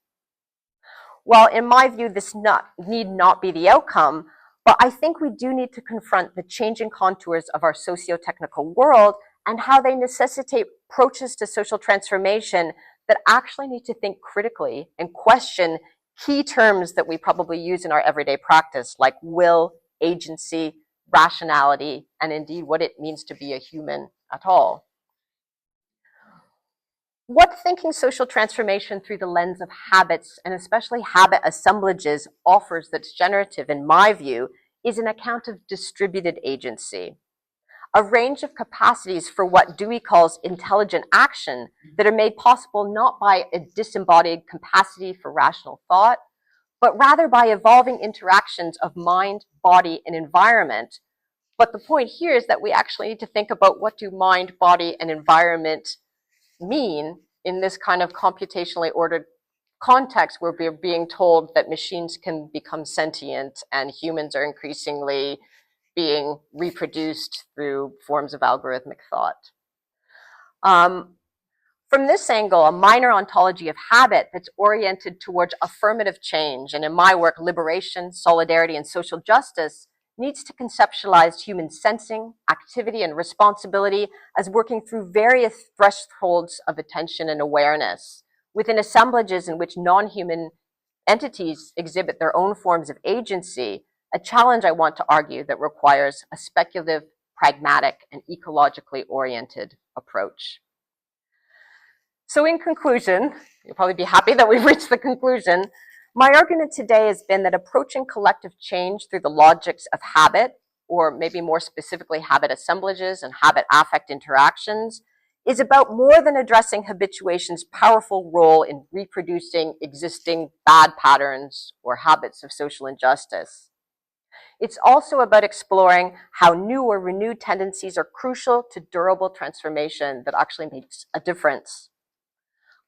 Well, in my view, this need not be the outcome, but I think we do need to confront the changing contours of our socio-technical world and how they necessitate approaches to social transformation that actually need to think critically and question key terms that we probably use in our everyday practice, like will, agency, rationality, and indeed what it means to be a human at all. What thinking social transformation through the lens of habits, and especially habit assemblages, offers that's generative, in my view, is an account of distributed agency, a range of capacities for what Dewey calls intelligent action that are made possible not by a disembodied capacity for rational thought, but rather by evolving interactions of mind, body, and environment. But the point here is that we actually need to think about what do mind, body, and environment mean in this kind of computationally ordered context where we're being told that machines can become sentient and humans are increasingly being reproduced through forms of algorithmic thought. From this angle, a minor ontology of habit that's oriented towards affirmative change, and in my work, liberation, solidarity, and social justice, needs to conceptualize human sensing, activity, and responsibility as working through various thresholds of attention and awareness within assemblages in which non-human entities exhibit their own forms of agency, a challenge I want to argue that requires a speculative, pragmatic, and ecologically oriented approach. So in conclusion, you'll probably be happy that we've reached the conclusion. My argument today has been that approaching collective change through the logics of habit, or maybe more specifically habit assemblages and habit affect interactions, is about more than addressing habituation's powerful role in reproducing existing bad patterns or habits of social injustice. It's also about exploring how new or renewed tendencies are crucial to durable transformation that actually makes a difference.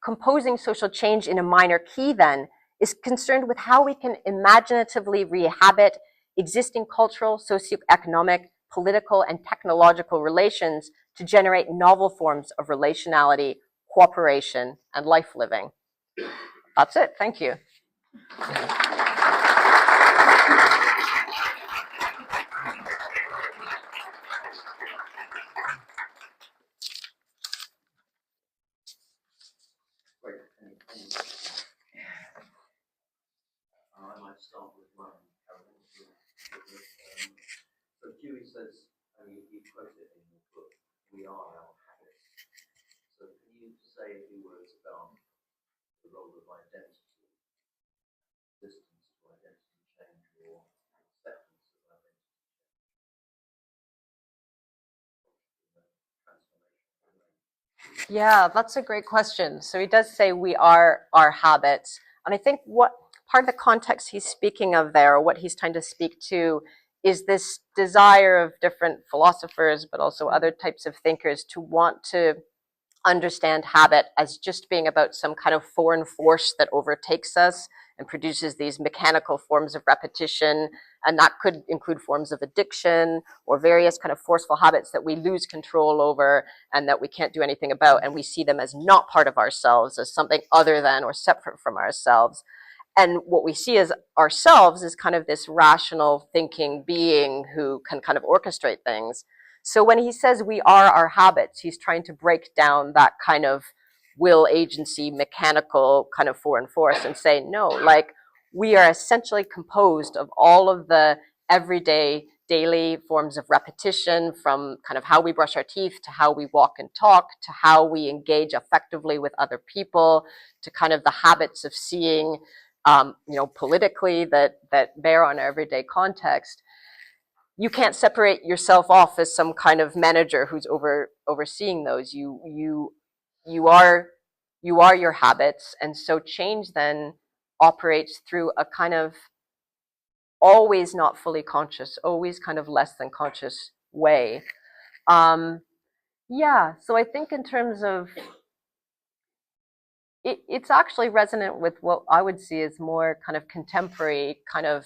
Composing social change in a minor key, then, is concerned with how we can imaginatively rehabit existing cultural, socioeconomic, political, and technological relations to generate novel forms of relationality, cooperation, and life living. That's it. Thank you. I might start with one, Carolyn. So Dewey says, and you quote it in your book, we are our habits. So can you say a few words about the role of identity, resistance to identity change, or acceptance of identity change? Yeah, that's a great question. So he does say we are our habits. And I think what part of the context he's speaking of there, or what he's trying to speak to, is this desire of different philosophers, but also other types of thinkers, to want to understand habit as just being about some kind of foreign force that overtakes us and produces these mechanical forms of repetition. And that could include forms of addiction or various kind of forceful habits that we lose control over and that we can't do anything about. And we see them as not part of ourselves, as something other than or separate from ourselves. And what we see as ourselves is kind of this rational thinking being who can kind of orchestrate things. So when he says we are our habits, he's trying to break down that kind of will, agency, mechanical kind of foreign force and say, no, like we are essentially composed of all of the everyday, daily forms of repetition, from kind of how we brush our teeth to how we walk and talk to how we engage effectively with other people to kind of the habits of seeing, politically that bear on our everyday context. You can't separate yourself off as some kind of manager who's overseeing those. You are your habits, and so change then operates through a kind of always not fully conscious, always kind of less than conscious way. Yeah, so I think in terms of it's actually resonant with what I would see as more kind of contemporary, kind of,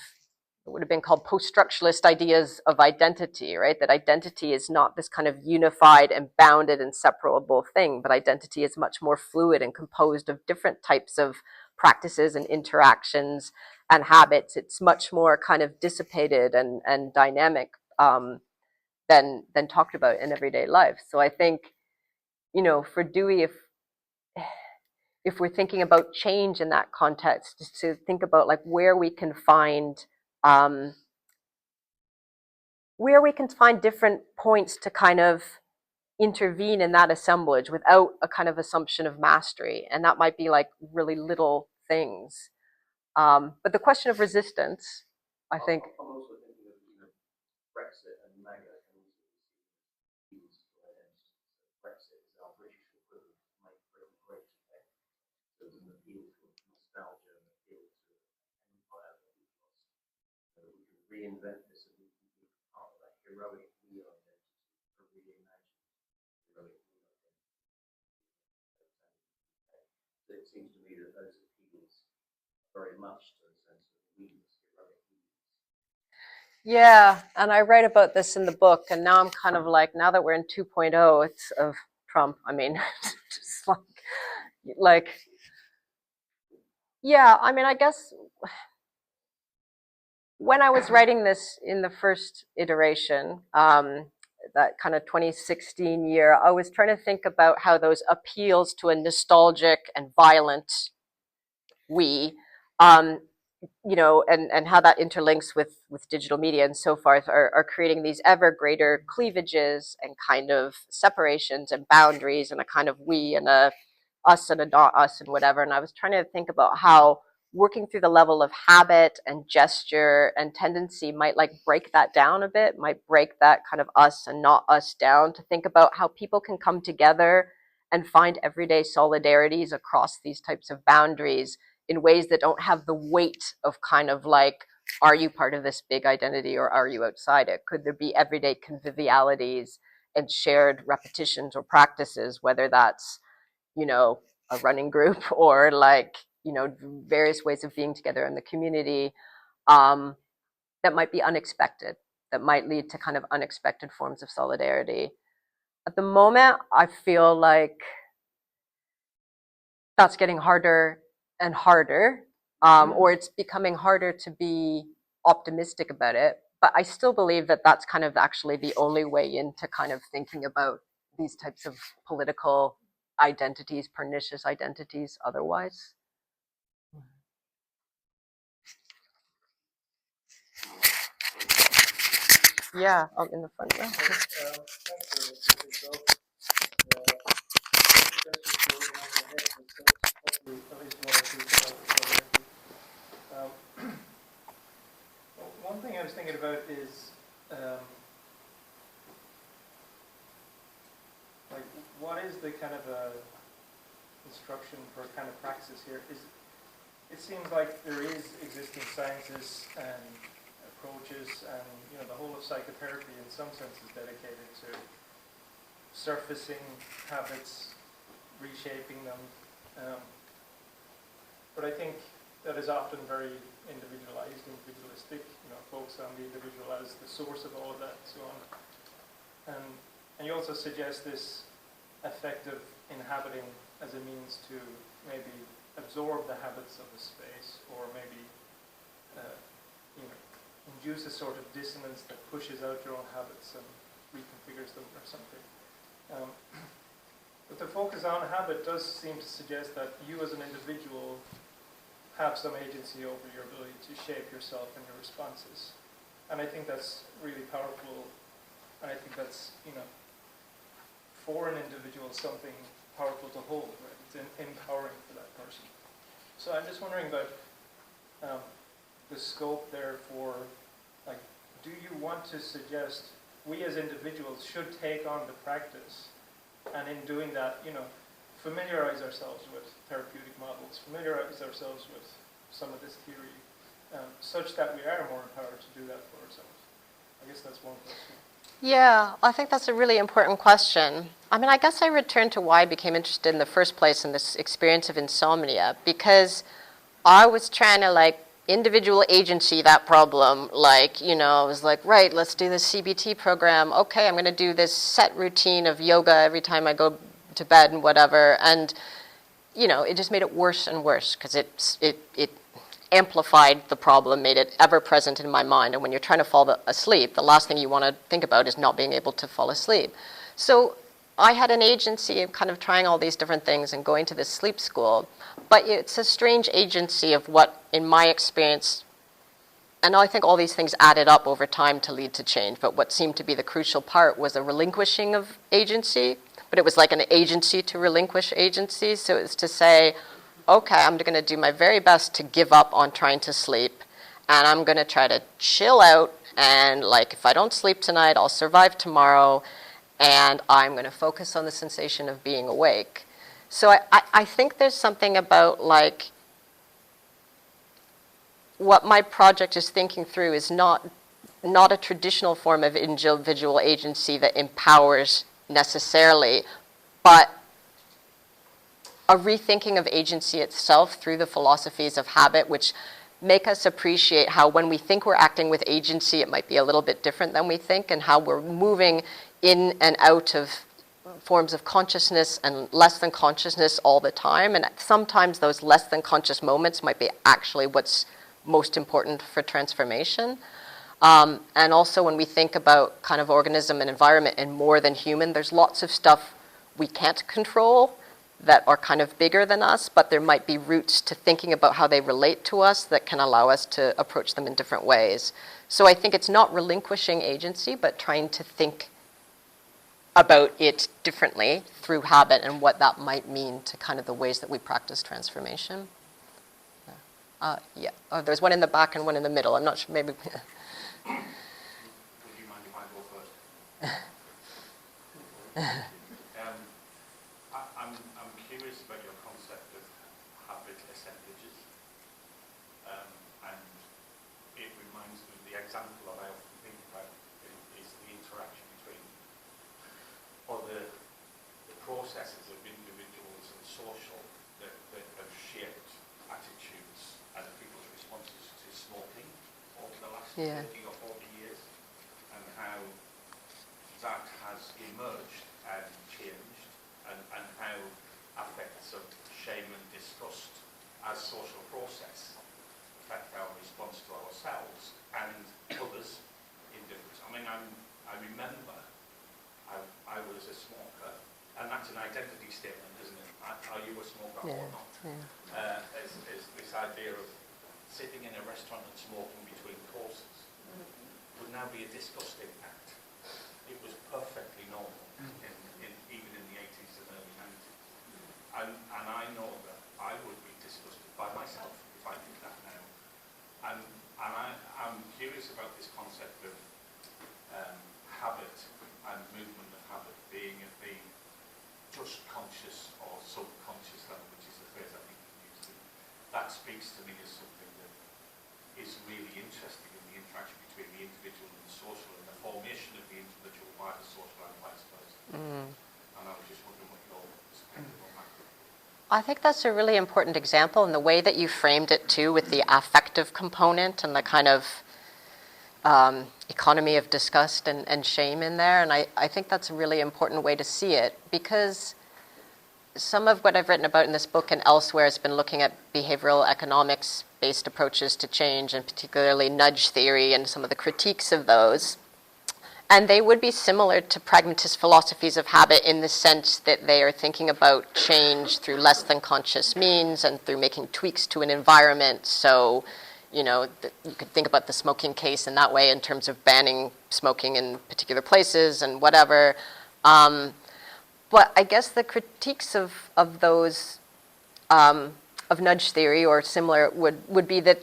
it would have been called post-structuralist ideas of identity, right? That identity is not this kind of unified and bounded and separable thing, but identity is much more fluid and composed of different types of practices and interactions and habits. It's much more kind of dissipated and dynamic than talked about in everyday life. So I think, for Dewey, if we're thinking about change in that context, just to think about like um, where we can find different points to kind of intervene in that assemblage without a kind of assumption of mastery, and that might be like really little things. But the question of resistance, I think. I'm also thinking of Brexit and MAGA can also be seen as appeals to identity. So Brexit is our British equivalent to make Britain great again. So there's an appeal to nostalgia and appeal to an empire that we've lost. So we can reinvent this and we can be part of that heroic we identity, a reimagined heroic we identity. So it seems to me that those appeals are very much to the sense of we, heroic we. Yeah, and I write about this in the book, and now I'm kind of like, now that we're in 2.0, it's of Trump. I mean, just like, yeah. I mean, I guess when I was writing this in the first iteration, that kind of 2016 year, I was trying to think about how those appeals to a nostalgic and violent we, um, and how that interlinks with digital media and so forth, are creating these ever greater cleavages and kind of separations and boundaries, and a kind of we and a us and a not us and whatever. And I was trying to think about how working through the level of habit and gesture and tendency might like break that down a bit, might break that kind of us and not us down, to think about how people can come together and find everyday solidarities across these types of boundaries in ways that don't have the weight of kind of like, are you part of this big identity or are you outside it? Could there be everyday convivialities and shared repetitions or practices, whether that's, a running group or like, various ways of being together in the community, um, that might be unexpected, that might lead to kind of unexpected forms of solidarity. At the moment, I feel like that's getting harder and harder, or it's becoming harder to be optimistic about it. But I still believe that that's kind of actually the only way into kind of thinking about these types of political identities, pernicious identities otherwise. Yeah, in the front row. Thanks for this, Bill. Hopefully at least one or two one thing I was thinking about is like, what is the kind of instruction for kind of praxis here? It seems like there is existing sciences and approaches, and the whole of psychotherapy in some sense is dedicated to surfacing habits, reshaping them. But I think that is often very individualized, individualistic, focus on the individual as the source of all of that and so on. And you also suggest this effective inhabiting as a means to maybe absorb the habits of the space, or maybe induce a sort of dissonance that pushes out your own habits and reconfigures them or something. But the focus on habit does seem to suggest that you as an individual have some agency over your ability to shape yourself and your responses. And I think that's really powerful. And I think that's, for an individual, something powerful to hold, right? It's empowering for that person. So I'm just wondering about the scope there for, like, do you want to suggest we as individuals should take on the practice, and in doing that, familiarize ourselves with therapeutic models, familiarize ourselves with some of this theory, such that we are more empowered to do that for ourselves? I guess that's one question. Yeah, I think that's a really important question. I mean, I guess I returned to why I became interested in the first place in this experience of insomnia, because I was trying to like individual agency that problem. Like, I was like, right, let's do this CBT program. Okay, I'm going to do this set routine of yoga every time I go to bed and whatever. And, it just made it worse and worse because it amplified the problem, made it ever present in my mind. And when you're trying to fall asleep, the last thing you want to think about is not being able to fall asleep. So I had an agency of kind of trying all these different things and going to this sleep school. But it's a strange agency of what, in my experience, and I think all these things added up over time to lead to change, but what seemed to be the crucial part was a relinquishing of agency. But it was like an agency to relinquish agency. So it's to say, okay, I'm going to do my very best to give up on trying to sleep, and I'm going to try to chill out, and like if I don't sleep tonight, I'll survive tomorrow, and I'm going to focus on the sensation of being awake. So I think there's something about like what my project is thinking through is not a traditional form of individual agency that empowers necessarily, but a rethinking of agency itself through the philosophies of habit, which make us appreciate how when we think we're acting with agency, it might be a little bit different than we think, and how we're moving in and out of forms of consciousness and less than consciousness all the time. And sometimes those less than conscious moments might be actually what's most important for transformation. And also when we think about kind of organism and environment and more than human, there's lots of stuff we can't control that are kind of bigger than us, but there might be roots to thinking about how they relate to us that can allow us to approach them in different ways. So I think it's not relinquishing agency, but trying to think about it differently through habit and what that might mean to kind of the ways that we practice transformation. Yeah. Oh, there's one in the back and one in the middle. I'm not sure, maybe. Would you mind if I go first? I'm curious about your concept of habit assemblages, and it reminds me of the example that I often think about is the interaction between, or the processes of individuals and social that have shaped attitudes and people's responses to smoking over the last 30 or 40 years, and how that has emerged and changed, and how aspects of shame and disgust as social process affect our response to ourselves and others in different. I mean, I remember I was a smoker, and that's an identity statement, isn't it? Are you a smoker or not? Yeah. Is this idea of sitting in a restaurant and smoking between courses would now be a disgusting act. It was perfectly normal, even in the 80s and early 90s. And I know that I would be disgusted by myself if I did that now. And I'm curious about this concept of habit and movement of habit being at the just conscious or subconscious level, which is the phrase I think you used. That speaks to me as something that is really interesting in the interaction between the individual and the social, and the formation of the individual by the social and vice versa. And I was just wondering what your perspective on that would be. I think that's a really important example, and the way that you framed it too, with the affective component and the kind of economy of disgust and shame in there. And I think that's a really important way to see it, because some of what I've written about in this book and elsewhere has been looking at behavioral economics-based approaches to change, and particularly nudge theory and some of the critiques of those. And they would be similar to pragmatist philosophies of habit in the sense that they are thinking about change through less than conscious means and through making tweaks to an environment. So, you could think about the smoking case in that way in terms of banning smoking in particular places and whatever. But I guess the critiques of those, of nudge theory or similar would be that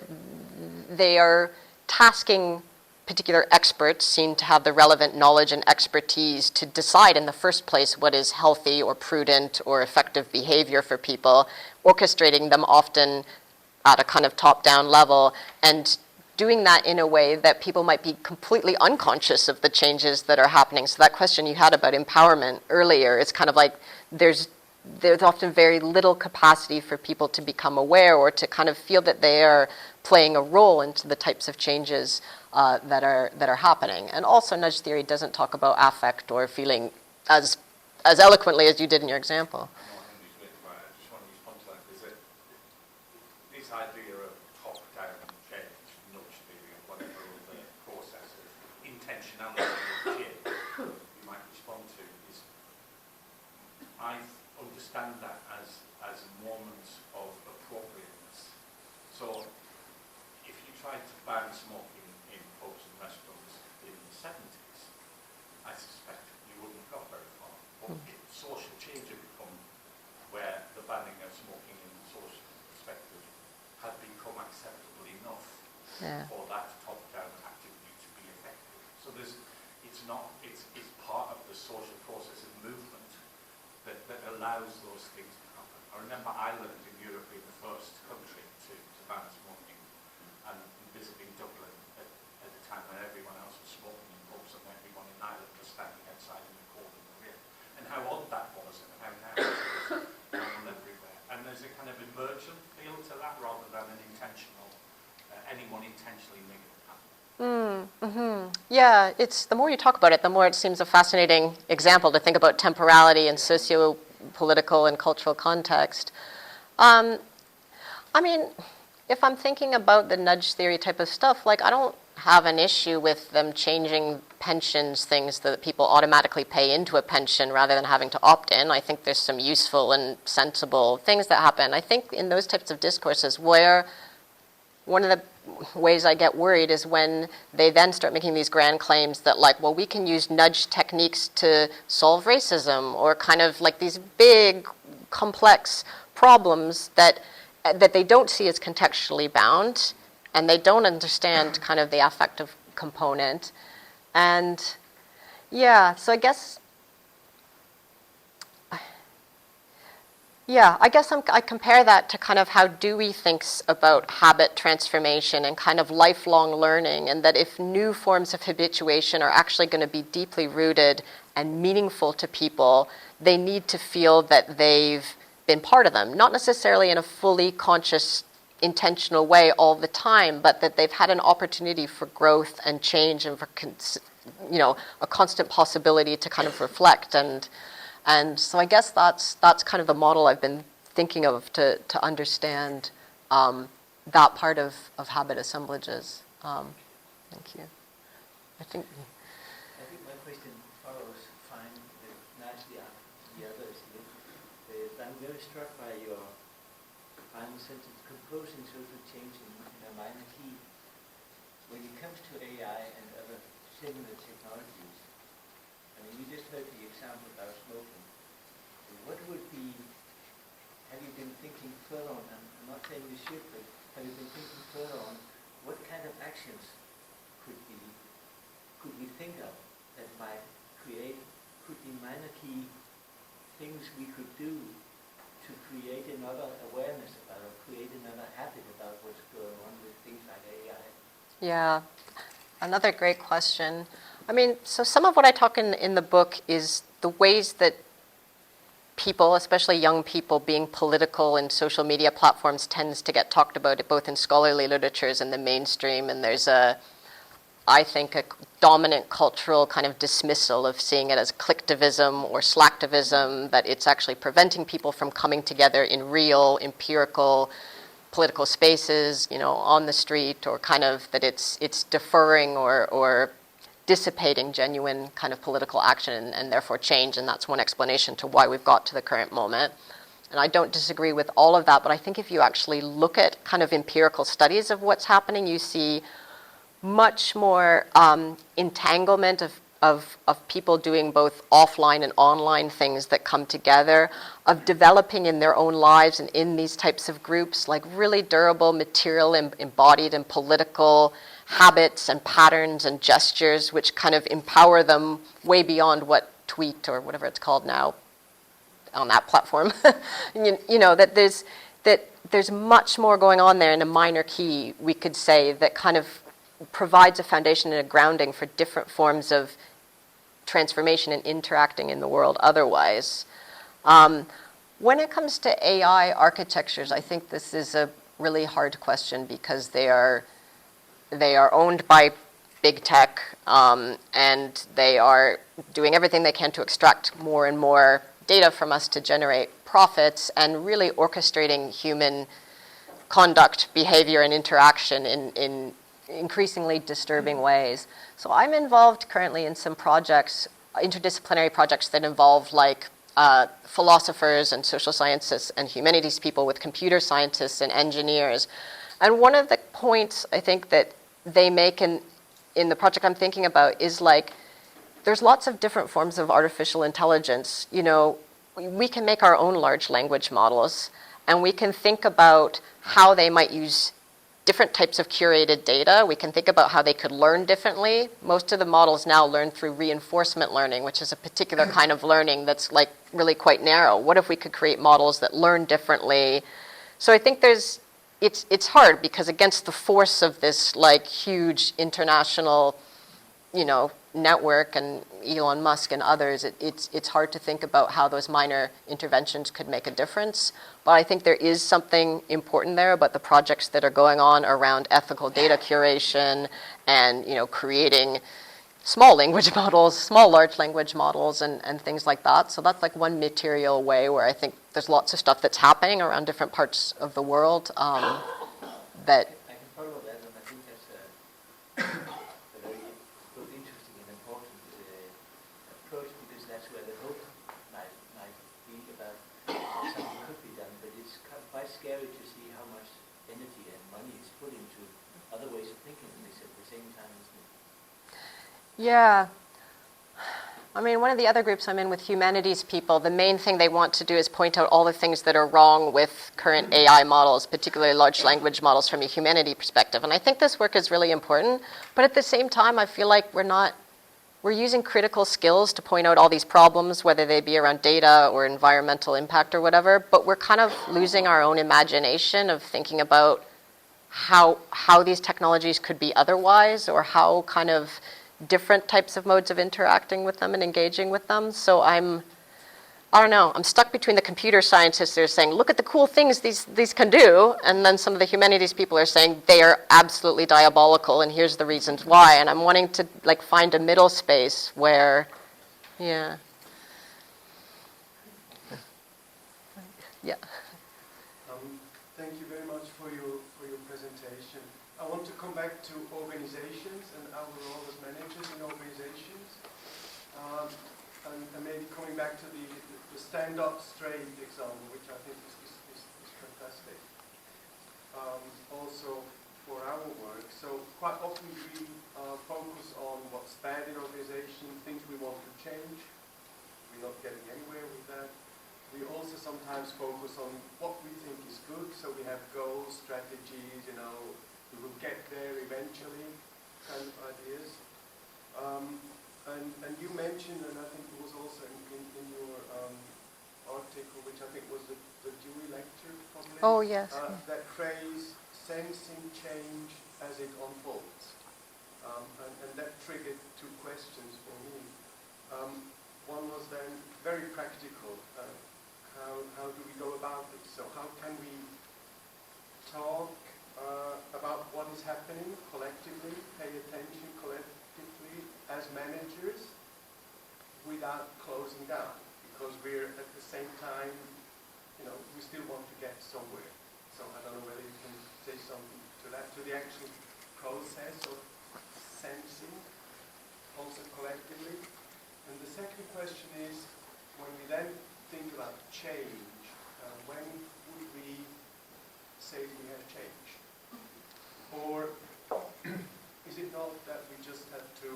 they are tasking particular experts, seem to have the relevant knowledge and expertise to decide in the first place what is healthy or prudent or effective behavior for people, orchestrating them often at a kind of top-down level, and doing that in a way that people might be completely unconscious of the changes that are happening. So that question you had about empowerment earlier, it's kind of like there's often very little capacity for people to become aware or to kind of feel that they are playing a role into the types of changes that are happening. And also, nudge theory doesn't talk about affect or feeling as eloquently as you did in your example. I just want to respond to that, is that this idea of top-down change, nudge theory, and whatever other processes, intentionality of change you might respond to is, I understand that as moments of appropriateness. So if you tried to ban smoking in pubs and restaurants in the 70s, I suspect you wouldn't have got very far. But social change had become where the banning of smoking in the social perspective had become acceptable enough for that top-down activity to be effective. So it's part of the social process and movement that allows those things to happen. I remember Ireland in Europe being the first country to ban smoking, and visiting Dublin at the time when everyone else was smoking in pubs and everyone in Ireland was standing outside in the cold in the rain. And how odd that was, and how now it's normal everywhere. And there's a kind of emergent feel to that rather than an intentional, anyone intentionally making it happen. Yeah, it's the more you talk about it, the more it seems a fascinating example to think about temporality and socio-political and cultural context. I mean, if I'm thinking about the nudge theory type of stuff, like I don't have an issue with them changing pensions, things that people automatically pay into a pension rather than having to opt in. I think there's some useful and sensible things that happen. I think in those types of discourses where one of the ways I get worried is when they then start making these grand claims that like, well, we can use nudge techniques to solve racism, or kind of like these big, complex problems that they don't see as contextually bound, and they don't understand kind of the affective component. And yeah, so I guess I compare that to kind of how Dewey thinks about habit transformation and kind of lifelong learning, and that if new forms of habituation are actually going to be deeply rooted and meaningful to people, they need to feel that they've been part of them, not necessarily in a fully conscious, intentional way all the time, but that they've had an opportunity for growth and change and for a constant possibility to kind of reflect. And so I guess that's kind of the model I've been thinking of to understand that part of habit assemblages. Thank you. I think my question follows fine nicely after the others. I'm very struck by your final sentence, composing social change in a minor key. When it comes to AI and other similar technologies, I mean, you just heard the example about smoking. What would be, have you been thinking further on, I'm not saying you should, but have you been thinking further on what kind of actions could we think of that might could be minor key things we could do to create another awareness about, or create another habit about what's going on with things like AI? Yeah, another great question. I mean, so some of what I talk in the book is the ways that people, especially young people, being political in social media platforms tends to get talked about, both in scholarly literatures and the mainstream. And there's I think, a dominant cultural kind of dismissal of seeing it as clicktivism or slacktivism, that it's actually preventing people from coming together in real, empirical, political spaces, on the street, or kind of that it's deferring or dissipating genuine kind of political action and therefore change, and that's one explanation to why we've got to the current moment. And I don't disagree with all of that, but I think if you actually look at kind of empirical studies of what's happening, you see much more entanglement of people doing both offline and online things that come together, of developing in their own lives and in these types of groups, like really durable material embodied in political habits and patterns and gestures, which kind of empower them way beyond what tweet or whatever it's called now on that platform. that there's much more going on there in a minor key, we could say, that kind of provides a foundation and a grounding for different forms of transformation and interacting in the world otherwise. When it comes to AI architectures, I think this is a really hard question because they are owned by big tech, and they are doing everything they can to extract more and more data from us to generate profits, and really orchestrating human conduct, behavior, and interaction in increasingly disturbing ways. So I'm involved currently in some projects, interdisciplinary projects that involve like philosophers and social scientists and humanities people with computer scientists and engineers. And one of the points I think that they make in the project I'm thinking about is like, there's lots of different forms of artificial intelligence. You know, we can make our own large language models, and we can think about how they might use different types of curated data. We can think about how they could learn differently. Most of the models now learn through reinforcement learning, which is a particular kind of learning that's like really quite narrow. What if we could create models that learn differently? So I think it's hard because against the force of this like huge international, you know, network and Elon Musk and others, it's hard to think about how those minor interventions could make a difference. But I think there is something important there about the projects that are going on around ethical data curation and, you know, creating small language models, small large language models, and things like that. So that's like one material way where I think there's lots of stuff that's happening around different parts of the world that. I can follow that, and I think that's a very both interesting and important approach, because that's where the hope might be about something could be done. But it's quite scary to see how much energy and money is put into other ways of thinking this at the same time, isn't it? Yeah. I mean, one of the other groups I'm in with humanities people, the main thing they want to do is point out all the things that are wrong with current AI models, particularly large language models from a humanity perspective. And I think this work is really important. But at the same time, I feel like we're using critical skills to point out all these problems, whether they be around data or environmental impact or whatever. But we're kind of losing our own imagination of thinking about how these technologies could be otherwise, or how kind of different types of modes of interacting with them and engaging with them. So I don't know, I'm stuck between the computer scientists that are saying, look at the cool things these can do, and then some of the humanities people are saying they are absolutely diabolical and here's the reasons why. And I'm wanting to like find a middle space where, yeah. Yeah. Thank you very much for your presentation. I want to come back to organizations and our role as managers in organizations, and maybe coming back to the stand up straight example, which I think is fantastic. Also for our work, so quite often we focus on what's bad in organization, things we want to change. We're not getting anywhere with that. We also sometimes focus on what we think is good, so we have goals, strategies, you know, we will get there eventually, kind of ideas. And you mentioned, and I think it was also in your article, which I think was the Dewey lecture, probably. Oh, yes. That phrase, sensing change as it unfolds. And that triggered two questions for me. One was then very practical. How do we go about this? So how can we talk about what is happening collectively, pay attention collectively as managers without closing down? Because we're at the same time, you know, we still want to get somewhere. So I don't know whether you can say something to that, to the actual process of sensing, also collectively. And the second question is, when we then think about change, when would we say we have change? Or is it not that we just have to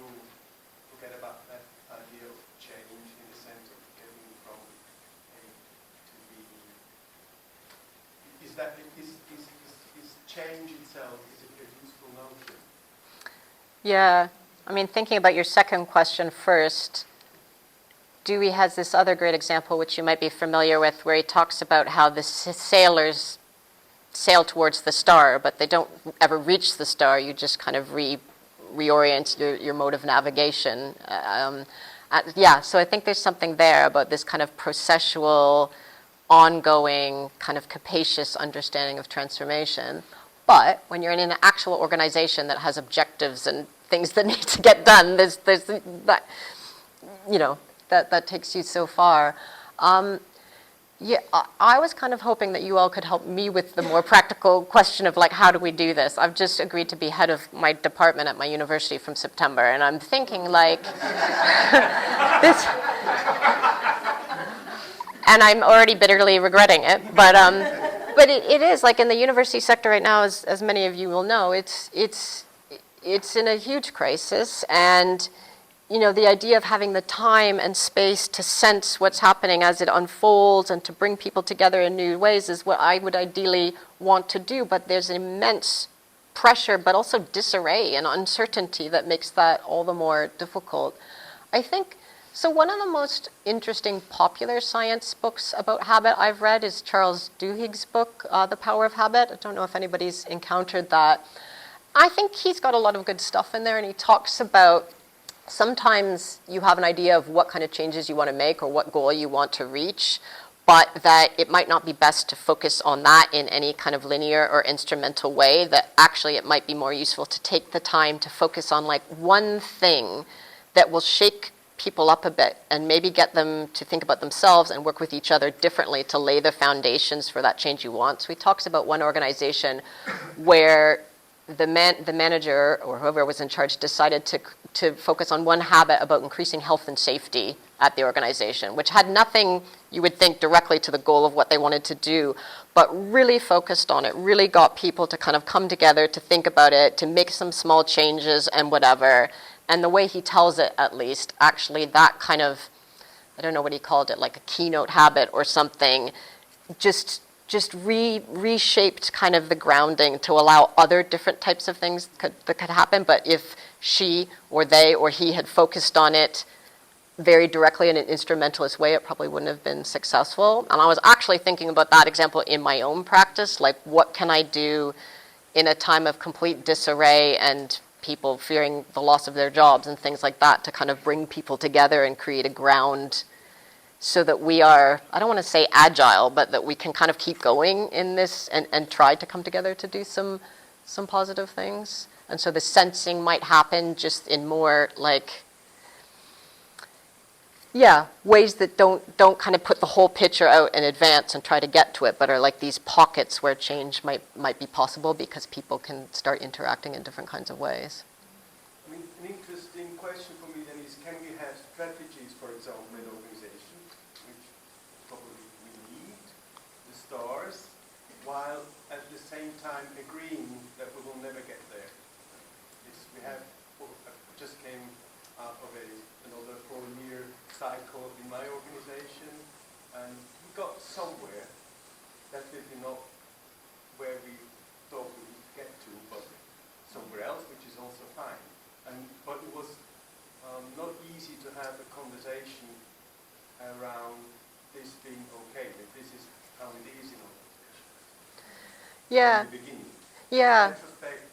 forget about that idea of change in the sense of getting from A to B? Is change itself, is it a useful notion? Yeah, I mean, thinking about your second question first, Dewey has this other great example, which you might be familiar with, where he talks about how the sailors sail towards the star, but they don't ever reach the star. You just kind of reorient your mode of navigation. Yeah, so I think there's something there about this kind of processual, ongoing, kind of capacious understanding of transformation. But when you're in an actual organization that has objectives and things that need to get done, there's that, you know, that takes you so far. Yeah, I was kind of hoping that you all could help me with the more practical question of, like, how do we do this? I've just agreed to be head of my department at my university from September, and I'm thinking, like, this, and I'm already bitterly regretting it, but it is, like, in the university sector right now, as many of you will know, it's in a huge crisis, and you know, the idea of having the time and space to sense what's happening as it unfolds and to bring people together in new ways is what I would ideally want to do. But there's immense pressure, but also disarray and uncertainty that makes that all the more difficult. I think, so one of the most interesting popular science books about habit I've read is Charles Duhigg's book, The Power of Habit. I don't know if anybody's encountered that. I think he's got a lot of good stuff in there, and he talks about sometimes you have an idea of what kind of changes you want to make or what goal you want to reach, but that it might not be best to focus on that in any kind of linear or instrumental way, that actually it might be more useful to take the time to focus on, like, one thing that will shake people up a bit and maybe get them to think about themselves and work with each other differently to lay the foundations for that change you want. So he talks about one organization where the manager or whoever was in charge decided to focus on one habit about increasing health and safety at the organization, which had nothing, you would think, directly to the goal of what they wanted to do, but really focused on it, really got people to kind of come together to think about it, to make some small changes and whatever. And the way he tells it, at least, actually that kind of, I don't know what he called it, like a keynote habit or something, just reshaped kind of the grounding to allow other different types of things that could happen. But if she or they or he had focused on it very directly in an instrumentalist way, it probably wouldn't have been successful. And I was actually thinking about that example in my own practice, like, what can I do in a time of complete disarray and people fearing the loss of their jobs and things like that, to kind of bring people together and create a ground so that we are, I don't want to say agile, but that we can kind of keep going in this and try to come together to do some positive things. And so the sensing might happen just in more, like, yeah, ways that don't kind of put the whole picture out in advance and try to get to it, but are like these pockets where change might be possible because people can start interacting in different kinds of ways. I mean, an interesting question for me then is, can we have strategies, for example, in organizations, which probably we need, the stars, while at the same time agreeing that we will never get there? We have, I just came out of another 4-year cycle in my organization, and we got somewhere, definitely not where we thought we would get to, but somewhere else, which is also fine. But it was not easy to have a conversation around this being okay, that this is how it is in organization. Yeah. In the beginning. Yeah. In retrospect,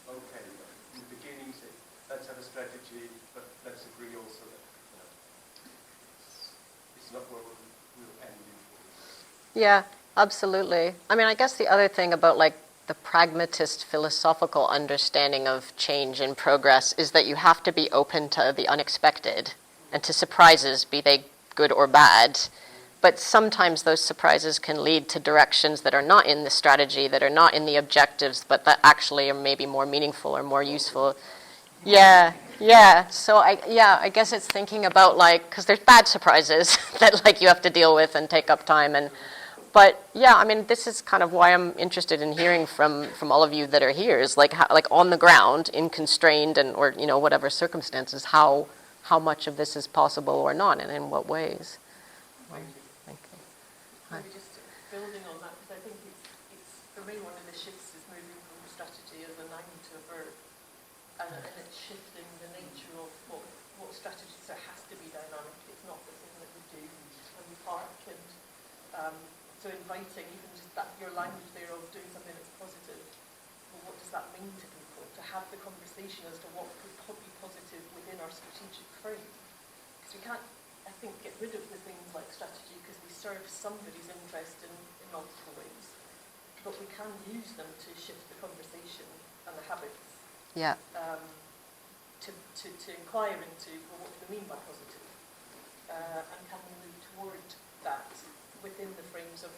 okay, but in the beginning, say, let's have a strategy, but let's agree also that, you know, it's not where we'll end in. Yeah, absolutely. I mean, I guess the other thing about, like, the pragmatist philosophical understanding of change and progress is that you have to be open to the unexpected and to surprises, be they good or bad. But sometimes those surprises can lead to directions that are not in the strategy, that are not in the objectives, but that actually are maybe more meaningful or more useful. Yeah. So I guess it's thinking about, like, because there's bad surprises that, like, you have to deal with and take up time. But yeah, I mean, this is kind of why I'm interested in hearing from all of you that are here, is like, how, like, on the ground in constrained and, or, you know, whatever circumstances, how much of this is possible or not, and in what ways. Thank you. Hi. Maybe just building on that, because I think it's for me, one of the shifts is moving from strategy as a noun to a verb, and it's shifting the nature of what strategy. So it has to be dynamic. It's not the thing that we do when we park, and so inviting even just that, your language there of doing something that's positive, well, what does that mean to people? To have the conversation as to what could be positive within our strategic frame. Because we can't, I think, get rid of the things like strategy because they serve somebody's interest in multiple ways. But we can use them to shift the conversation and the habits. Yeah. To inquire into, well, what do we mean by positive? And can we move toward that within the frames of,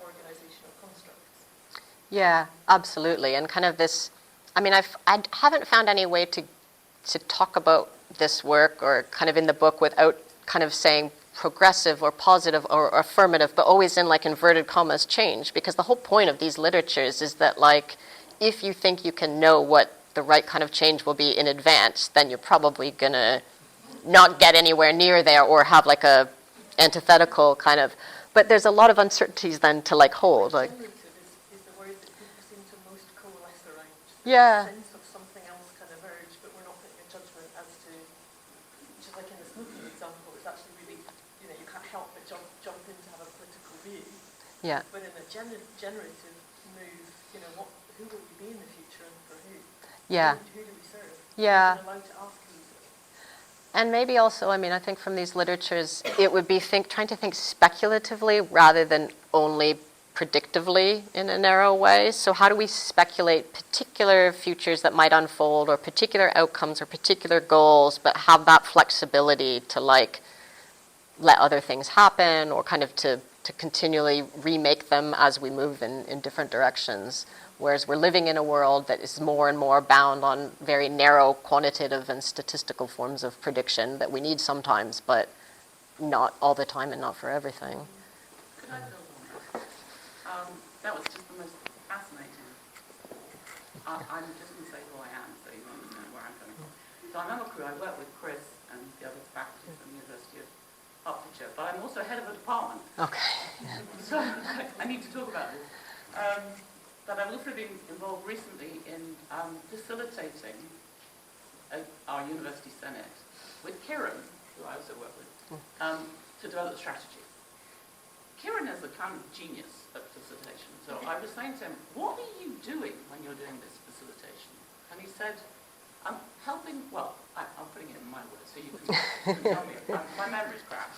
organisational constructs? Yeah, absolutely. And kind of this, I mean, I haven't found any way to talk about this work or kind of in the book without kind of saying progressive or positive or affirmative, but always in like inverted commas change, because the whole point of these literatures is that like, if you think you can know what the right kind of change will be in advance, then you're probably going to not get anywhere near there or have like a antithetical kind of, but there's a lot of uncertainties then to like hold. Like, Generative is the word that people seem to most coalesce around. Yeah. The sense of something else can emerge, but we're not putting a judgment as to, just like in the smoking example, it's actually really, you can't help but jump in to have a political view. yeah, But in a generative move, who will we be in the future and for who? yeah, Who do we serve? yeah. We're allowed to ask who we serve. And maybe also, I mean, I think from these literatures, it would be trying to think speculatively rather than only predictively in a narrow way. So how do we speculate particular futures that might unfold or particular outcomes or particular goals, but have that flexibility to like let other things happen or kind of to continually remake them as we move in different directions. Whereas we're living in a world that is more and more bound on very narrow quantitative and statistical forms of prediction that we need sometimes, but not all the time and not for everything. Could I build on that? That was just the most fascinating. I'm just going to say who I am, so you know where I'm coming from. So I'm Emma Crew. I work with Chris and the other faculty from the University of Hertfordshire, but I'm also head of a department. Okay. So I need to talk about this. But I've also been involved recently in facilitating our University Senate with Kieran, who I also work with, to develop strategy. Kieran is a kind of genius at facilitation. So I was saying to him, what are you doing when you're doing this facilitation? And he said, I'm helping, well, I'm putting it in my words, so you can tell me. My memory's crap.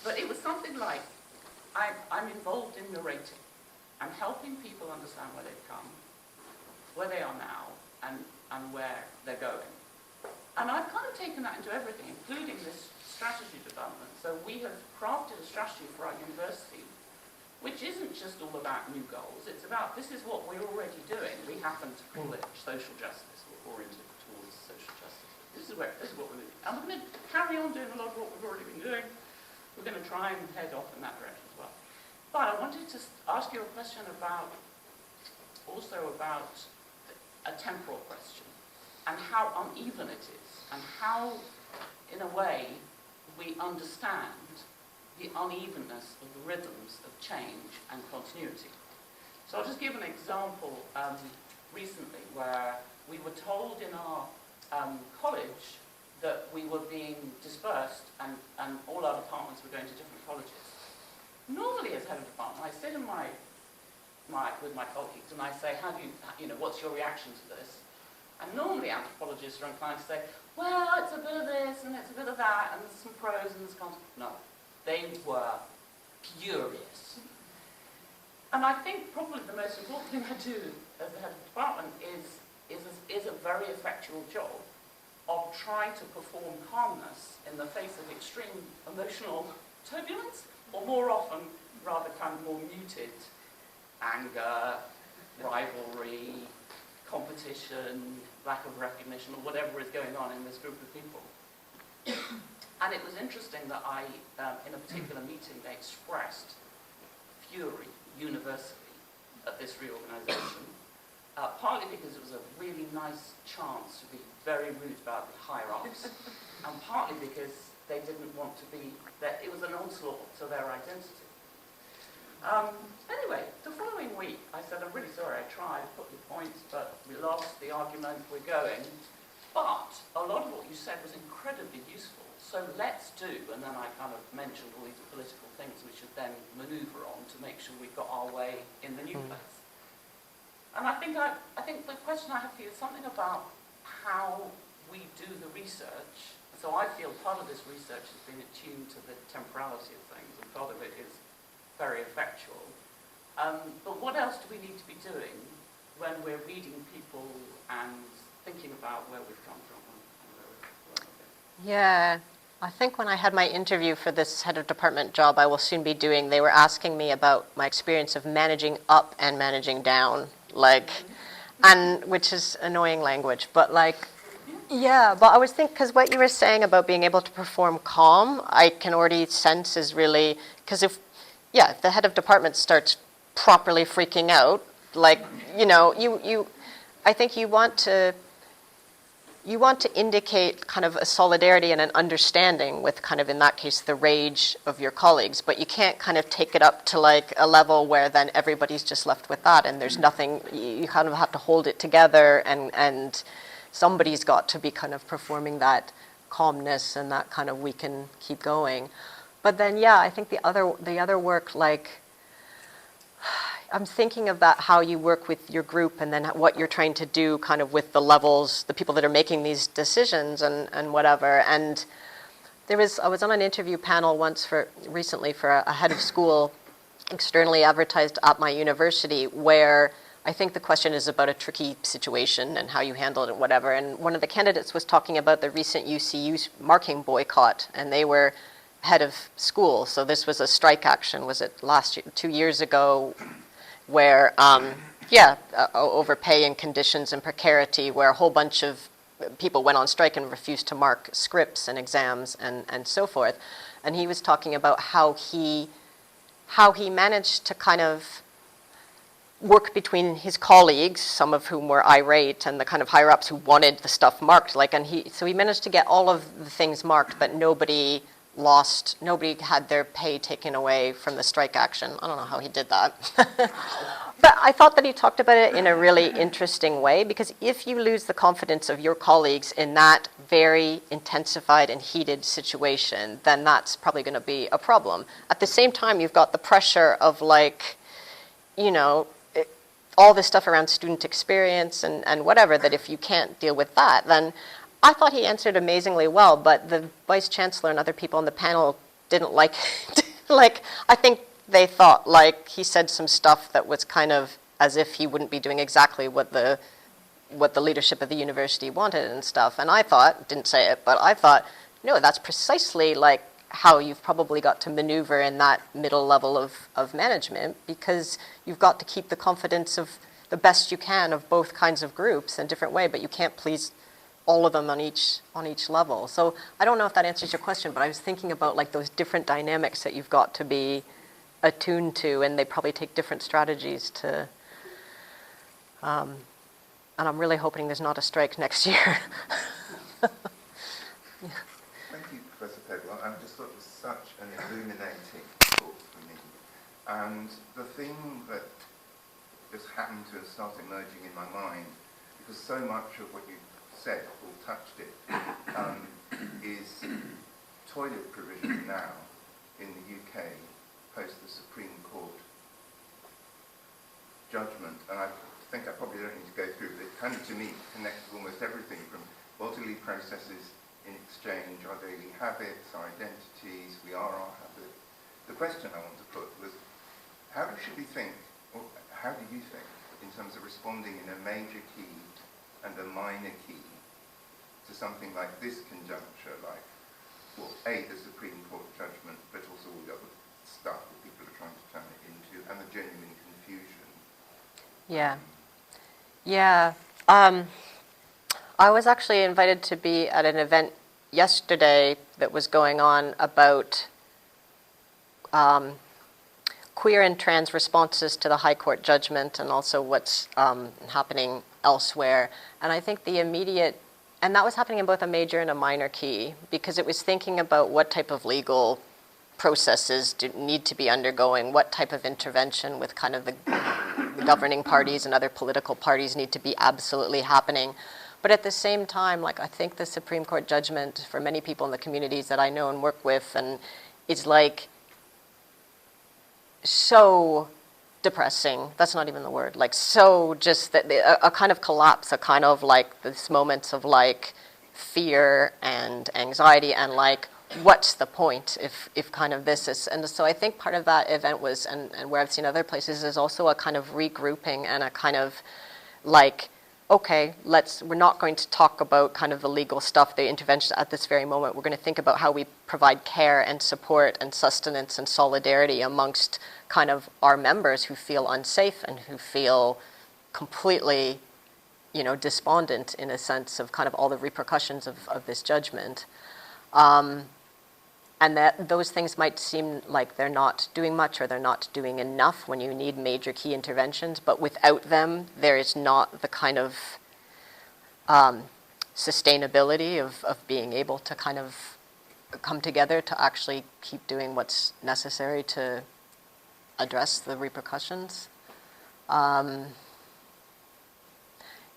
But it was something like, I'm involved in narrating. I'm helping people understand where they've come, where they are now, and where they're going. And I've kind of taken that into everything, including this strategy development. So we have crafted a strategy for our university, which isn't just all about new goals. It's about, this is what we're already doing. We happen to call it social justice, or oriented towards social justice. This is what we're doing. And we're going to carry on doing a lot of what we've already been doing. We're going to try and head off in that direction as well. But I wanted to ask you a question about a temporal question, and how uneven it is, and how, in a way, we understand the unevenness of the rhythms of change and continuity. So I'll just give an example recently where we were told in our college that we were being dispersed and all our departments were going to different colleges. Normally, as head of department, I sit in with my colleagues and I say, what's your reaction to this? And normally anthropologists are inclined to say, well, it's a bit of this and it's a bit of that and there's some pros and there's cons. No, they were furious. And I think probably the most important thing I do as the head of department is a very effectual job of trying to perform calmness in the face of extreme emotional turbulence, or more often, rather kind of more muted anger, rivalry, competition, lack of recognition, or whatever is going on in this group of people. And it was interesting that in a particular meeting, they expressed fury universally at this reorganisation, partly because it was a really nice chance to be very rude about the higher-ups, and partly because they didn't want to be, that it was an onslaught to their identity. Anyway, the following week, I said, I'm really sorry, I tried, put your points, but we lost the argument, we're going. But a lot of what you said was incredibly useful, so let's do, and then I kind of mentioned all these political things we should then manoeuvre on to make sure we got our way in the new place. And I think the question I have for you is something about how we do the research. So I feel part of this research has been attuned to the temporality of things, and part of it is very effectual. But what else do we need to be doing when we're reading people and thinking about where we've come from and where we're going? Yeah, I think when I had my interview for this head of department job I will soon be doing, they were asking me about my experience of managing up and managing down, like, and which is annoying language, but like, yeah, but I was thinking, because what you were saying about being able to perform calm, I can already sense is really, because if the head of department starts properly freaking out, like, I think you want to indicate kind of a solidarity and an understanding with kind of, in that case, the rage of your colleagues, but you can't kind of take it up to like a level where then everybody's just left with that and there's nothing, you kind of have to hold it together, and somebody's got to be kind of performing that calmness and that kind of, we can keep going. But then, I think the other work, like, I'm thinking of that, how you work with your group and then what you're trying to do kind of with the levels, the people that are making these decisions and whatever. And I was on an interview panel recently for a head of school externally advertised at my university, where I think the question is about a tricky situation and how you handle it and whatever. And one of the candidates was talking about the recent UCU marking boycott, and they were head of school. So this was a strike action, was it last year, 2 years ago, where, over pay and conditions and precarity, where a whole bunch of people went on strike and refused to mark scripts and exams and so forth. And he was talking about how he managed to kind of work between his colleagues, some of whom were irate, and the kind of higher ups who wanted the stuff marked. So he managed to get all of the things marked, but nobody had their pay taken away from the strike action. I don't know how he did that. But I thought that he talked about it in a really interesting way, because if you lose the confidence of your colleagues in that very intensified and heated situation, then that's probably going to be a problem. At the same time, you've got the pressure of all this stuff around student experience and whatever, that if you can't deal with that, then I thought he answered amazingly well, but the vice chancellor and other people on the panel didn't like I think they thought like he said some stuff that was kind of as if he wouldn't be doing exactly what the leadership of the university wanted and stuff. And I thought, didn't say it, but I thought, no, that's precisely like how you've probably got to maneuver in that middle level of management, because you've got to keep the confidence of the best you can of both kinds of groups in a different way, but you can't please all of them on each level. So I don't know if that answers your question, but I was thinking about like those different dynamics that you've got to be attuned to, and they probably take different strategies to, and I'm really hoping there's not a strike next year. Thank you, Professor Pedwell. I just thought it was such an illuminating talk for me. And the thing that just happened to have started emerging in my mind, because so much of what you said, or touched it, is toilet provision now in the UK post the Supreme Court judgment. And I think I probably don't need to go through, but it kind of, to me, connects almost everything from bodily processes in exchange, our daily habits, our identities, we are our habits. The question I want to put was, how should we think, or how do you think, in terms of responding in a major key and a minor key to something like this conjuncture, like, well, A, the Supreme Court judgment, but also all the other stuff that people are trying to turn it into, and the genuine confusion. Yeah. I was actually invited to be at an event yesterday that was going on about queer and trans responses to the High Court judgment, and also what's happening elsewhere. And I think the immediate, and that was happening in both a major and a minor key, because it was thinking about what type of legal processes need to be undergoing, what type of intervention with kind of the governing parties and other political parties need to be absolutely happening. But at the same time, like, I think the Supreme Court judgment for many people in the communities that I know and work with, and is like so depressing. That's not even the word. Like, so just that a kind of collapse, a kind of like this moments of like fear and anxiety and like, what's the point if kind of this is, and so I think part of that event was, and where I've seen other places, is also a kind of regrouping and a kind of like, okay, we're not going to talk about kind of the legal stuff, the interventions at this very moment. We're going to think about how we provide care and support and sustenance and solidarity amongst kind of our members who feel unsafe and who feel completely, despondent in a sense of kind of all the repercussions of this judgment. And that those things might seem like they're not doing much or they're not doing enough when you need major key interventions, but without them, there is not the kind of sustainability of being able to kind of come together to actually keep doing what's necessary to address the repercussions.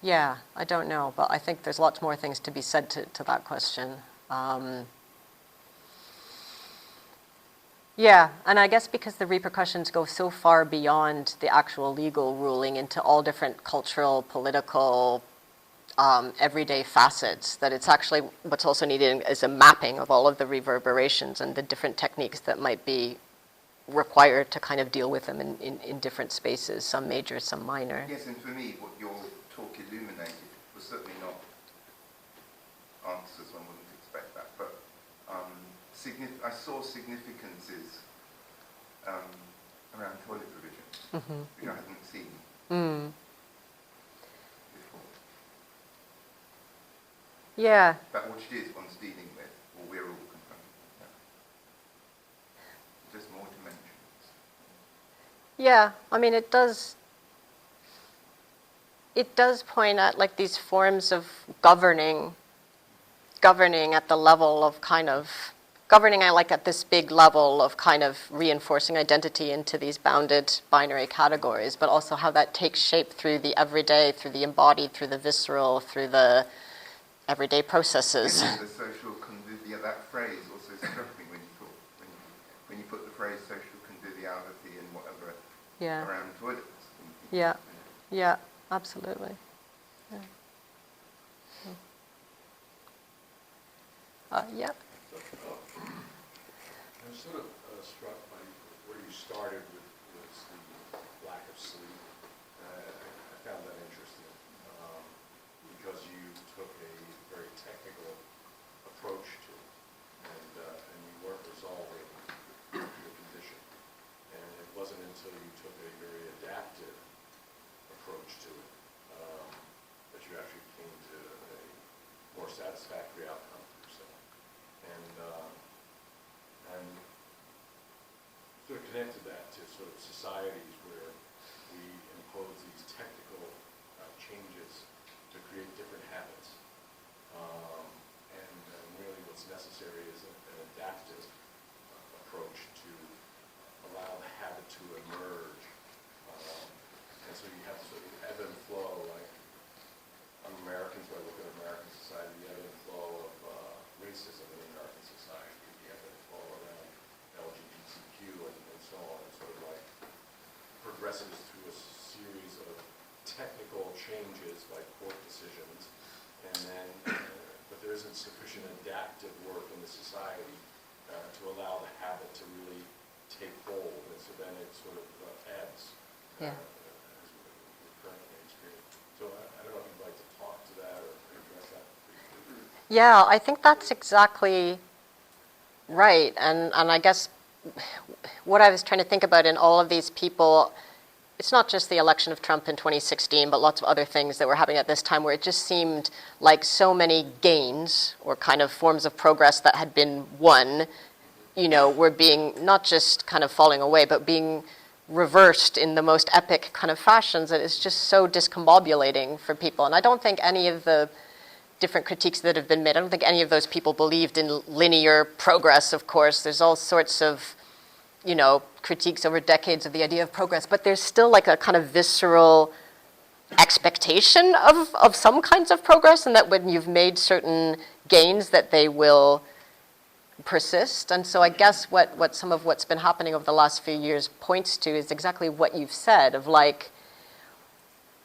Yeah, I don't know, but I think there's lots more things to be said to that question. Yeah, and I guess because the repercussions go so far beyond the actual legal ruling into all different cultural, political, everyday facets, that it's actually what's also needed is a mapping of all of the reverberations and the different techniques that might be required to kind of deal with them in different spaces, some major, some minor. Yes, and for me, what your talk illuminated was certainly not answers, one wouldn't expect that, but I saw significances around toilet provision, which I hadn't seen before. Yeah. About what it is one's dealing with, or we're all confronted with that. Just more dimensions. Yeah, I mean, it does point at like these forms of governing at the level of kind of governing like at this big level of kind of reinforcing identity into these bounded binary categories, but also how that takes shape through the everyday, through the embodied, through the visceral, through the everyday processes. The social conviviality, that phrase also struck me when you put the phrase social conviviality and whatever around toilets. Yeah, absolutely. Yeah. Yeah. I'm sort of struck by where you started with was the lack of sleep. I found that interesting because you took a very technical approach to it, and you weren't resolving the condition. And it wasn't until you took a very adaptive approach to it that you actually came to a more satisfactory outcome for yourself. And sort of connected that to sort of societies where we impose these technical changes to create different habits. And really what's necessary is an adaptive approach to allow the habit to emerge. And so you have sort of ebb and flow, like Americans, when I look at American society, the ebb and flow of racism in American society, the ebb and flow around LGBTQ and so on. It's sort of like progresses through a series of technical changes like court decisions, and then, but there isn't sufficient adaptive work in the society to allow the habit to really take hold, and so then it sort of ebbs. As we're currently experiencing. So I don't know if you'd like to talk to that or address that. Yeah, I think that's exactly right. And I guess what I was trying to think about in all of these people, it's not just the election of Trump in 2016, but lots of other things that were happening at this time where it just seemed like so many gains or kind of forms of progress that had been won, were being not just kind of falling away, but being reversed in the most epic kind of fashions that it's just so discombobulating for people. And I don't think any of the different critiques that have been made, I don't think any of those people believed in linear progress, of course. There's all sorts of, critiques over decades of the idea of progress, but there's still like a kind of visceral expectation of some kinds of progress, and that when you've made certain gains that they will persist. And so I guess what some of what's been happening over the last few years points to is exactly what you've said, of like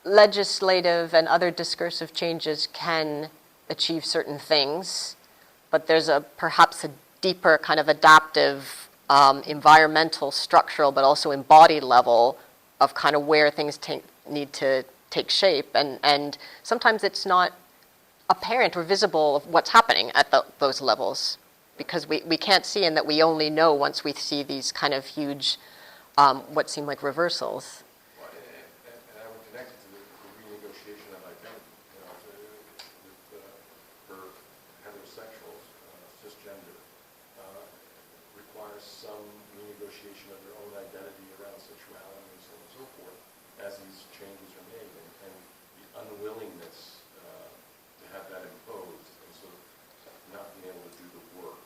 legislative and other discursive changes can achieve certain things, but there's perhaps a deeper kind of adaptive environmental, structural, but also embodied level of kind of where things need to take shape. And sometimes it's not apparent or visible of what's happening at those levels, because we can't see, and that we only know once we see these kind of huge, what seem like reversals. Well, and I would connect it to the renegotiation of identity. For heterosexuals, cisgender, requires some renegotiation of their own identity around sexuality and so on and so forth as these changes are made, and the unwillingness to have that imposed, and so not being able to do the work.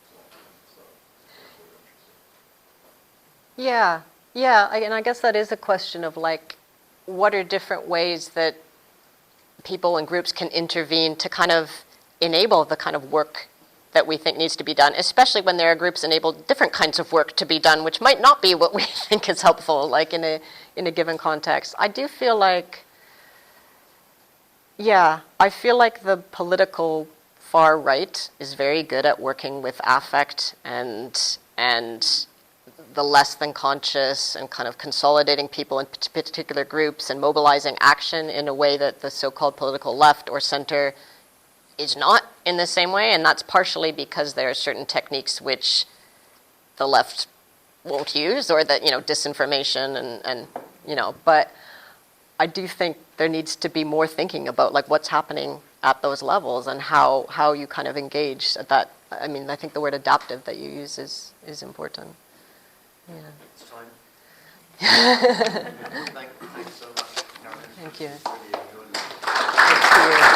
So that's really interesting. Yeah, and I guess that is a question of like, what are different ways that people and groups can intervene to kind of enable the kind of work that we think needs to be done, especially when there are groups enable different kinds of work to be done, which might not be what we think is helpful, like in a given context. I do feel like, I feel like the political far right is very good at working with affect and the less than conscious, and kind of consolidating people in particular groups and mobilizing action in a way that the so-called political left or center is not in the same way. And that's partially because there are certain techniques which the left won't use, or that, disinformation and but I do think there needs to be more thinking about like what's happening at those levels and how you kind of engage at that. I mean, I think the word adaptive that you use is important. Yeah. It's time. Thanks so much, Carolyn. Thank you. Really enjoyed it. Thank you.